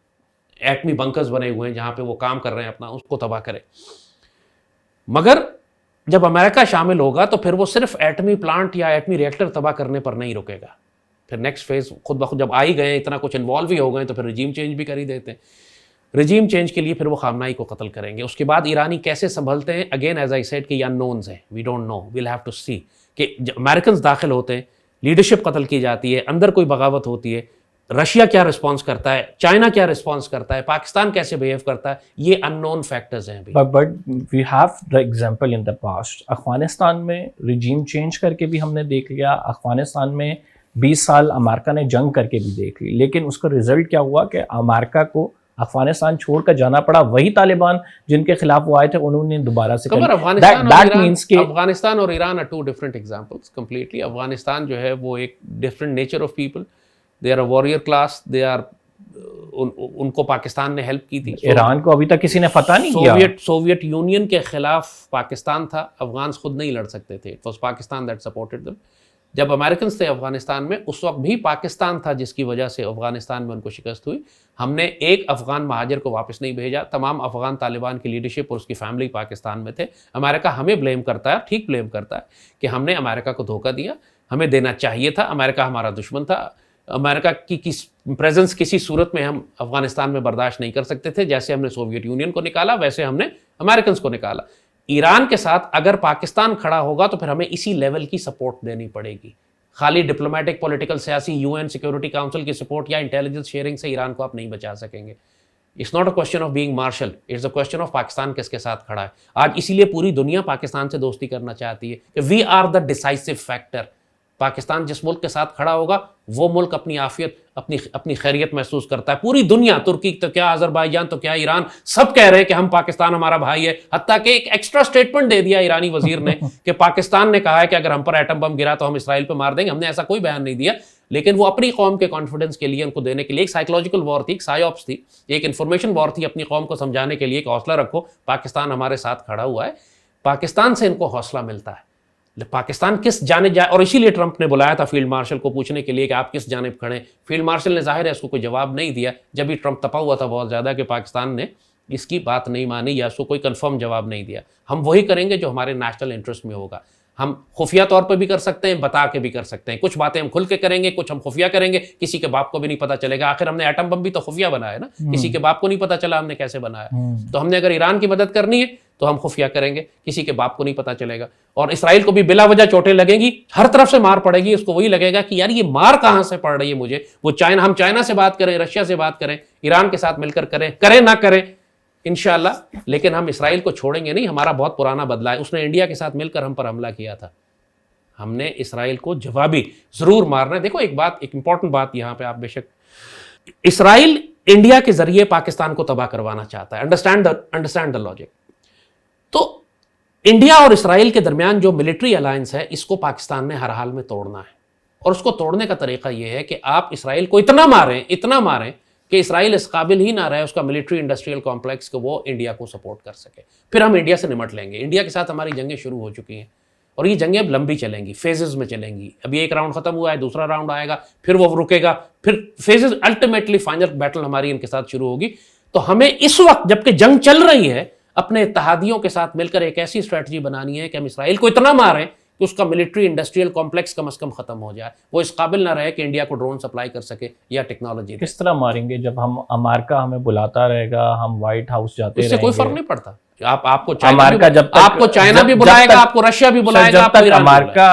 ایٹمی بنکرز بنے ہوئے ہیں جہاں پہ وہ کام کر رہے ہیں اپنا, اس کو تباہ کرے. مگر جب امریکہ شامل ہوگا تو پھر وہ صرف ایٹمی پلانٹ یا ایٹمی ریئیکٹر تباہ کرنے پر نہیں رکے گا. پھر نیکسٹ فیز خود بخود جب آ ہی گئے, اتنا کچھ انوالو ہی ہو گئے, تو پھر رجیم چینج بھی کر ہی دیتے ہیں. رجیم چینج کے لیے پھر وہ خامنائی کو قتل کریں گے. اس کے بعد ایرانی کیسے سنبھلتے ہیں, اگین ایز آئی سیڈ کہ یہ اننونز ہیں, we don't know, we'll have to see. کہ امریکنز داخل ہوتے ہیں, لیڈرشپ قتل کی جاتی ہے, اندر کوئی بغاوت ہوتی ہے, رشیا کیا رسپانس کرتا ہے, چائنا کیا رسپانس کرتا ہے, پاکستان کیسے بہیو کرتا ہے, یہ ان نون فیکٹرز ہیں. But we have the example in the past. Afghanistan میں رجیم چینج کر کے بھی ہم نے دیکھ لیا, افغانستان میں 20 سال امریکہ نے جنگ کر کے بھی دیکھ لی, لیکن اس کا رزلٹ کیا ہوا کہ امریکہ کو افغانستان چھوڑ کر جانا پڑا. وہی طالبان جن کے خلاف وہ آئے تھے انہوں نے دوبارہ سے افغانستان اور Iran are two different examples completely. Afghanistan جو ہے وہ ایک different nature of people, they are a warrior class, they are ان کو پاکستان نے ہیلپ کی تھی. ایران کو ابھی تک کسی نے فتح نہیں کیا. سوویت یونین کے خلاف پاکستان تھا, افغانس خود نہیں لڑ سکتے تھے. It was Pakistan that supported them. جب امریکنز تھے افغانستان میں, اس وقت بھی پاکستان تھا جس کی وجہ سے افغانستان میں ان کو شکست ہوئی. ہم نے ایک افغان مہاجر کو واپس نہیں بھیجا. تمام افغان طالبان کی لیڈرشپ اور اس کی فیملی پاکستان میں تھے. امریکہ ہمیں بلیم کرتا ہے, ٹھیک بلیم کرتا ہے کہ ہم نے امریکہ کو دھوکہ دیا, ہمیں دینا چاہیے تھا. امریکہ ہمارا دشمن تھا. امریکہ کی پریزنس کسی صورت میں ہم افغانستان میں برداشت نہیں کر سکتے تھے. جیسے ہم نے سوویت یونین کو نکالا, ویسے ہم نے امریکنز کو نکالا. ایران کے ساتھ اگر پاکستان کھڑا ہوگا تو پھر ہمیں اسی لیول کی سپورٹ دینی پڑے گی. خالی ڈپلومیٹک پولیٹیکل سیاسی UN سیکورٹی کاؤنسل کی سپورٹ یا انٹیلیجنس شیئرنگ سے ایران کو آپ نہیں بچا سکیں گے. It's not a question of being martial, it's a question of Pakistan کس کے ساتھ کھڑا ہے. آج اسی لیے پوری دنیا پاکستان سے دوستی کرنا چاہتی ہے کہ we are the decisive factor. Pakistan جس ملک کے ساتھ کھڑا ہوگا وہ ملک اپنی عافیت, اپنی خیریت محسوس کرتا ہے. پوری دنیا, ترکی تو کیا, آذربائیجان تو کیا, ایران, سب کہہ رہے ہیں کہ ہم پاکستان ہمارا بھائی ہے. حتیٰ کہ ایک ایکسٹرا سٹیٹمنٹ دے دیا ایرانی وزیر نے کہ پاکستان نے کہا ہے کہ اگر ہم پر ایٹم بم گرا تو ہم اسرائیل پہ مار دیں گے. ہم نے ایسا کوئی بیان نہیں دیا, لیکن وہ اپنی قوم کے کانفیڈنس کے لیے, ان کو دینے کے لیے ایک سائیکولوجیکل وار تھی, ایک سائیوپس تھی, ایک انفارمیشن وار تھی اپنی قوم کو سمجھانے کے لیے کہ حوصلہ رکھو, پاکستان ہمارے ساتھ کھڑا ہوا ہے. پاکستان سے ان کو حوصلہ ملتا ہے. پاکستان کس جانب جائے, اور اسی لیے ٹرمپ نے بلایا تھا فیلڈ مارشل کو پوچھنے کے لیے کہ آپ کس جانب کھڑے ہیں. فیلڈ مارشل نے ظاہر ہے اس کو کوئی جواب نہیں دیا. جب بھی ٹرمپ تپا ہوا تھا بہت زیادہ کہ پاکستان نے اس کی بات نہیں مانی یا اس کو کوئی کنفرم جواب نہیں دیا. ہم وہی کریں گے جو ہمارے نیشنل انٹرسٹ میں ہوگا. ہم خفیہ طور پہ بھی کر سکتے ہیں, بتا کے بھی کر سکتے ہیں. کچھ باتیں ہم کھل کے کریں گے, کچھ ہم خفیہ کریں گے, کسی کے باپ کو بھی نہیں پتہ چلے گا. آخر ہم نے ایٹم بم بھی تو خفیہ بنایا نا, کسی کے باپ کو نہیں پتہ چلا ہم نے کیسے بنایا. تو ہم نے اگر ایران کی مدد کرنی ہے تو ہم خفیہ کریں گے, کسی کے باپ کو نہیں پتہ چلے گا. اور اسرائیل کو بھی بلا وجہ چوٹیں لگیں گی, ہر طرف سے مار پڑے گی, اس کو وہی لگے گا کہ یار یہ مار کہاں سے پڑ رہی ہے مجھے. وہ ہم چائنا سے بات کریں, رشیا سے بات کریں, ایران کے ساتھ مل کر کریں نہ کریں انشاءاللہ, لیکن ہم اسرائیل کو چھوڑیں گے نہیں. ہمارا بہت پرانا بدلہ ہے, اس نے انڈیا کے ساتھ مل کر ہم پر حملہ کیا تھا. ہم نے اسرائیل کو جوابی ضرور مارنا ہے. دیکھو ایک امپورٹنٹ بات یہاں پہ آپ بے شک, اسرائیل انڈیا کے ذریعے پاکستان کو تباہ کروانا چاہتا ہے. Understand the logic. تو انڈیا اور اسرائیل کے درمیان جو ملٹری الائنس ہے, اس کو پاکستان نے ہر حال میں توڑنا ہے. اور اس کو توڑنے کا طریقہ یہ ہے کہ آپ اسرائیل کو اتنا ماریں کہ اسرائیل اس قابل ہی نہ رہے اس کا ملٹری انڈسٹریل کمپلیکس کہ وہ انڈیا کو سپورٹ کر سکے. پھر ہم انڈیا سے نمٹ لیں گے. انڈیا کے ساتھ ہماری جنگیں شروع ہو چکی ہیں اور یہ جنگیں اب لمبی چلیں گی, فیزز میں چلیں گی. ابھی ایک راؤنڈ ختم ہوا ہے, دوسرا راؤنڈ آئے گا, پھر وہ رکے گا, پھر فیزز الٹیمیٹلی فائنل بیٹل ہماری ان کے ساتھ شروع ہوگی. تو ہمیں اس وقت جبکہ جنگ چل رہی ہے اپنے اتحادیوں کے ساتھ مل کر ایک ایسی اسٹریٹجی بنانی ہے کہ ہم اسرائیل کو اتنا ماریں کہ اس کا ملٹری انڈسٹریل کمپلیکس کم از کم ختم ہو جائے, وہ اس قابل نہ رہے کہ انڈیا کو ڈرون سپلائی کر سکے یا ٹیکنالوجی. کس طرح ماریں گے جب ہم امریکہ ہمیں بلاتا رہے گا, ہم وائٹ ہاؤس جاتے رہیں گے, اس سے کوئی فرق نہیں پڑتا. آپ کو چائنا بھی بلائے گا, آپ کو رشیا بھی بلائے گا, امریکہ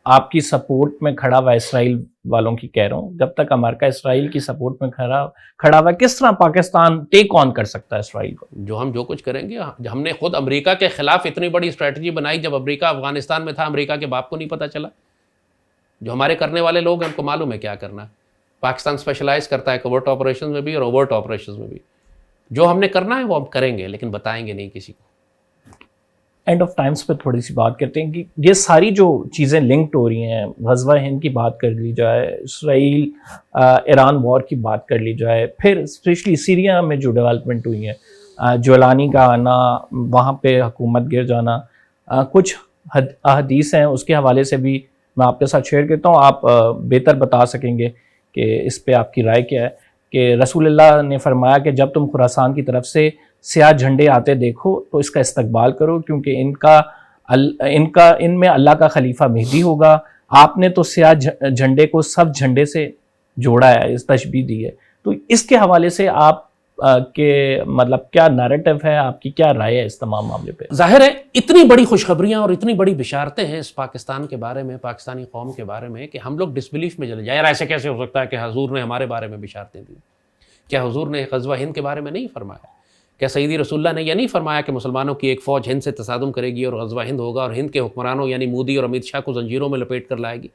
آپ کی سپورٹ میں کھڑا ہوا, اسرائیل والوں کی کہہ رہا ہوں, جب تک امریکہ اسرائیل کی سپورٹ میں کھڑا ہوا, کس طرح پاکستان ٹیک آن کر سکتا ہے اسرائیل کو؟ جو کچھ کریں گے, ہم نے خود امریکہ کے خلاف اتنی بڑی اسٹریٹجی بنائی جب امریکہ افغانستان میں تھا, امریکہ کے باپ کو نہیں پتا چلا. جو ہمارے کرنے والے لوگ ہیں ان کو معلوم ہے کیا کرنا ہے. پاکستان اسپیشلائز کرتا ہے کوورٹ آپریشن میں بھی اور اوورٹ آپریشن میں بھی. جو ہم نے کرنا ہے وہ ہم کریں گے, لیکن بتائیں گے نہیں کسی کو. اینڈ آف ٹائمز پہ تھوڑی سی بات کرتے ہیں کہ یہ ساری جو چیزیں لنکڈ ہو رہی ہیں, غزوہ ہند کی بات کر لی جائے, اسرائیل ایران وار کی بات کر لی جائے, پھر اسپیشلی سیریا میں جو ڈیولپمنٹ ہوئی ہیں, جولانی کا آنا, وہاں پہ حکومت گر جانا, کچھ احادیث ہیں اس کے حوالے سے بھی میں آپ کے ساتھ شیئر کرتا ہوں. آپ بہتر بتا سکیں گے کہ اس پہ آپ کی رائے کیا ہے, کہ رسول اللہ نے فرمایا کہ جب تم خراسان کی طرف سے سیاہ جھنڈے آتے دیکھو تو اس کا استقبال کرو, کیونکہ ان میں اللہ کا خلیفہ مہدی ہوگا. آپ نے تو سیاہ جھنڈے کو سب جھنڈے سے جوڑا ہے, اس تشبیہ دی ہے. تو اس کے حوالے سے آپ کے مطلب کیا نیریٹو ہے, آپ کی کیا رائے ہے اس تمام معاملے پہ؟ ظاہر ہے اتنی بڑی خوشخبریاں اور اتنی بڑی بشارتیں ہیں اس پاکستان کے بارے میں, پاکستانی قوم کے بارے میں, کہ ہم لوگ ڈسبلیف میں چلے جائیں. یار ایسے کیسے ہو سکتا ہے کہ حضور نے ہمارے بارے میں بشارتیں دی؟ کیا حضور نے غزوہ ہند کے بارے میں نہیں فرمایا؟ کیا سیدی رسول اللہ نے یہ نہیں فرمایا کہ مسلمانوں کی ایک فوج ہند سے تصادم کرے گی اور غزوہ ہند ہوگا اور ہند کے حکمرانوں یعنی مودی اور امیت شاہ کو زنجیروں میں لپیٹ کر لائے گی؟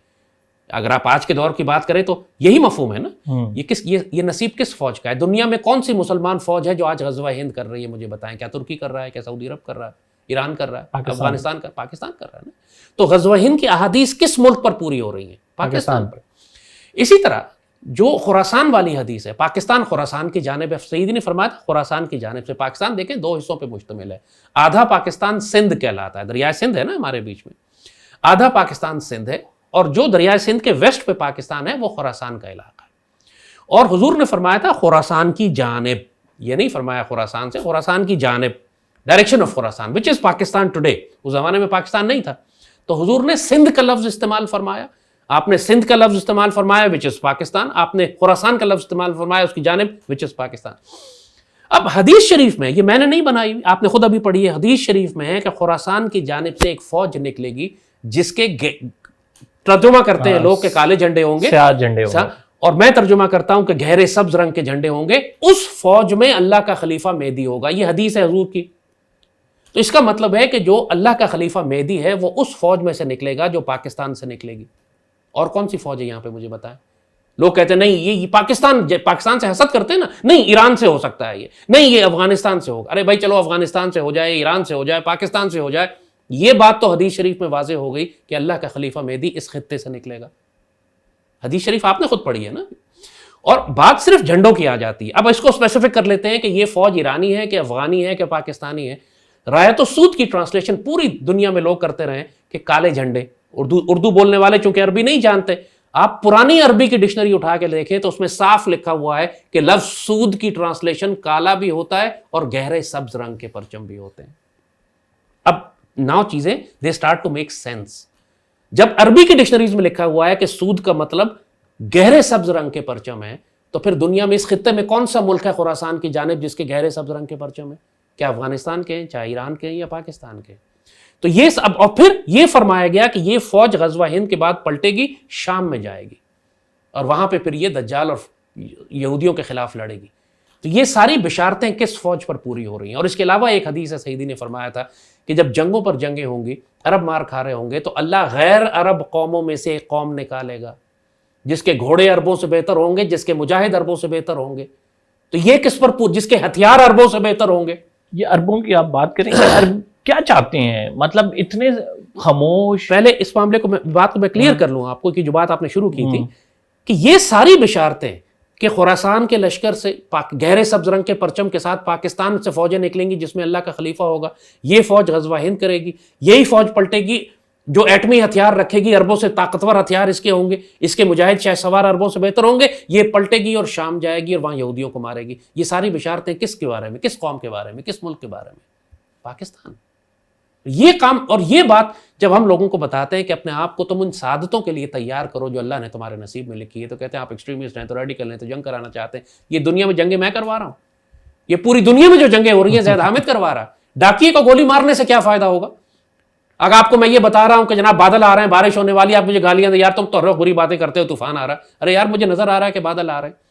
اگر آپ آج کے دور کی بات کریں تو یہی مفہوم ہے نا. یہ نصیب کس فوج کا ہے؟ دنیا میں کون سی مسلمان فوج ہے جو آج غزوہ ہند کر رہی ہے؟ مجھے بتائیں. کیا ترکی کر رہا ہے؟ کیا سعودی عرب کر رہا ہے؟ ایران کر رہا ہے؟ افغانستان پاکستان کر رہا ہے نا. تو غزوہ ہند کی احادیث کس ملک پر پوری ہو رہی ہیں؟ پاکستان پر. اسی طرح جو خراسان والی حدیث ہے, پاکستان خراسان کی جانب ہے. سیدی نے فرمایا تھا خراسان کی جانب سے. پاکستان دیکھیں 2 حصوں پہ مشتمل ہے. آدھا پاکستان سندھ کہلاتا ہے, دریائے سندھ ہے نا ہمارے بیچ میں, آدھا پاکستان سندھ ہے, اور جو دریائے سندھ کے ویسٹ پہ پاکستان ہے وہ خراسان کا علاقہ ہے. اور حضور نے فرمایا تھا خراسان کی جانب, یہ نہیں فرمایا خراسان سے, خراسان کی جانب, direction of Khorasan which is Pakistan today. اس زمانے میں پاکستان نہیں تھا, تو حضور نے سندھ کا لفظ استعمال فرمایا. آپ نے سندھ کا لفظ استعمال فرمایا وچ از پاکستان, آپ نے خراسان کا لفظ استعمال فرمایا اس کی جانب وچ از پاکستان. اب حدیث شریف میں, یہ میں نے نہیں بنائی, آپ نے خود ابھی پڑھی ہے, حدیث شریف میں ہے کہ خراسان کی جانب سے ایک فوج نکلے گی جس کے ترجمہ کرتے ہیں لوگ کہ کالے جھنڈے ہوں گے, سیاہ جھنڈے ہوں گے, اور میں ترجمہ کرتا ہوں کہ گہرے سبز رنگ کے جھنڈے ہوں گے. اس فوج میں اللہ کا خلیفہ مہدی ہوگا. یہ حدیث ہے حضور کی. تو اس کا مطلب ہے کہ جو اللہ کا خلیفہ مہدی ہے وہ اس فوج میں سے نکلے گا جو پاکستان سے نکلے گی. اور کون سی فوج ہے یہاں پہ مجھے بتائیں. لوگ کہتے ہیں نہیں یہ پاکستان سے حسد کرتے ہیں نا, نہیں ایران سے ہو سکتا ہے, یہ نہیں یہ افغانستان سے ہوگا. ارے بھائی چلو افغانستان سے ہو جائے, ایران سے ہو جائے, پاکستان سے ہو جائے, یہ بات تو حدیث شریف میں واضح ہو گئی کہ اللہ کا خلیفہ مہدی اس خطے سے نکلے گا. حدیث شریف آپ نے خود پڑھی ہے نا. اور بات صرف جھنڈوں کی آ جاتی ہے. اب اس کو اسپیسیفک کر لیتے ہیں کہ یہ فوج ایرانی ہے کہ افغانی ہے کہ پاکستانی ہے. رایت السود کی ٹرانسلیشن پوری دنیا میں لوگ کرتے رہے کہ کالے جھنڈے, اردو بولنے والے چونکہ عربی نہیں جانتے, آپ پرانی عربی کی ڈکشنری اٹھا کے دیکھیں تو اس میں صاف لکھا ہوا ہے کہ لفظ سود کی ٹرانسلیشن کالا بھی ہوتا ہے اور گہرے سبز رنگ کے پرچم بھی ہوتے ہیں. اب ناؤ چیزیں they start to make sense. جب عربی کی ڈکشنریز میں لکھا ہوا ہے کہ سود کا مطلب گہرے سبز رنگ کے پرچم ہے, تو پھر دنیا میں اس خطے میں کون سا ملک ہے خراسان کی جانب جس کے گہرے سبز رنگ کے پرچم ہیں؟ کیا افغانستان کے ہیں, چاہے ایران کے ہیں یا پاکستان کے ہیں؟ تو یہ اب اور پھر یہ فرمایا گیا کہ یہ فوج غزوہ ہند کے بعد پلٹے گی, شام میں جائے گی اور وہاں پہ پھر یہ دجال اور یہودیوں کے خلاف لڑے گی. تو یہ ساری بشارتیں کس فوج پر پوری ہو رہی ہیں؟ اور اس کے علاوہ ایک حدیث ہے, سیدی نے فرمایا تھا کہ جب جنگوں پر جنگیں ہوں گی, عرب مار کھا رہے ہوں گے, تو اللہ غیر عرب قوموں میں سے ایک قوم نکالے گا جس کے گھوڑے عربوں سے بہتر ہوں گے, جس کے مجاہد عربوں سے بہتر ہوں گے. تو یہ کس پر جس کے ہتھیار عربوں سے بہتر ہوں گے. یہ عربوں کی آپ بات کریں کہ عرب کیا چاہتے ہیں, مطلب اتنے خاموش. پہلے اس معاملے کو بات کو میں کلیئر کر لوں آپ کو کہ جو بات آپ نے شروع کی تھی کہ یہ ساری بشارتیں کہ خراسان کے لشکر سے گہرے سبز رنگ کے پرچم کے ساتھ پاکستان سے فوجیں نکلیں گی جس میں اللہ کا خلیفہ ہوگا, یہ فوج غزوہ ہند کرے گی, یہی فوج پلٹے گی جو ایٹمی ہتھیار رکھے گی, عربوں سے طاقتور ہتھیار اس کے ہوں گے, اس کے مجاہد شہ سوار عربوں سے بہتر ہوں گے, یہ پلٹے گی اور شام جائے گی اور وہاں یہودیوں کو مارے گی. یہ ساری بشارتیں کس کے بارے میں, کس قوم کے بارے میں, کس ملک کے بارے میں؟ پاکستان. یہ کام اور یہ بات جب ہم لوگوں کو بتاتے ہیں کہ اپنے آپ کو تم ان سعادتوں کے لیے تیار کرو جو اللہ نے تمہارے نصیب میں لکھی ہے, تو کہتے ہیں آپ ایکسٹریمسٹ ہیں, تو ریڈیکل ہیں, تو جنگ کرانا چاہتے ہیں. یہ دنیا میں جنگیں میں کروا رہا ہوں, یہ پوری دنیا میں جو جنگیں ہو رہی ہیں زید حامد کروا رہا ہے. ڈاکیے کو گولی مارنے سے کیا فائدہ ہوگا؟ اگر آپ کو میں یہ بتا رہا ہوں کہ جناب بادل آ رہے ہیں, بارش ہونے والی, آپ مجھے گالیاں دیں, یار تم تو بری باتیں کرتے ہو, طوفان آ رہا ہے. ارے یار مجھے نظر آ رہا ہے کہ بادل آ رہے ہیں.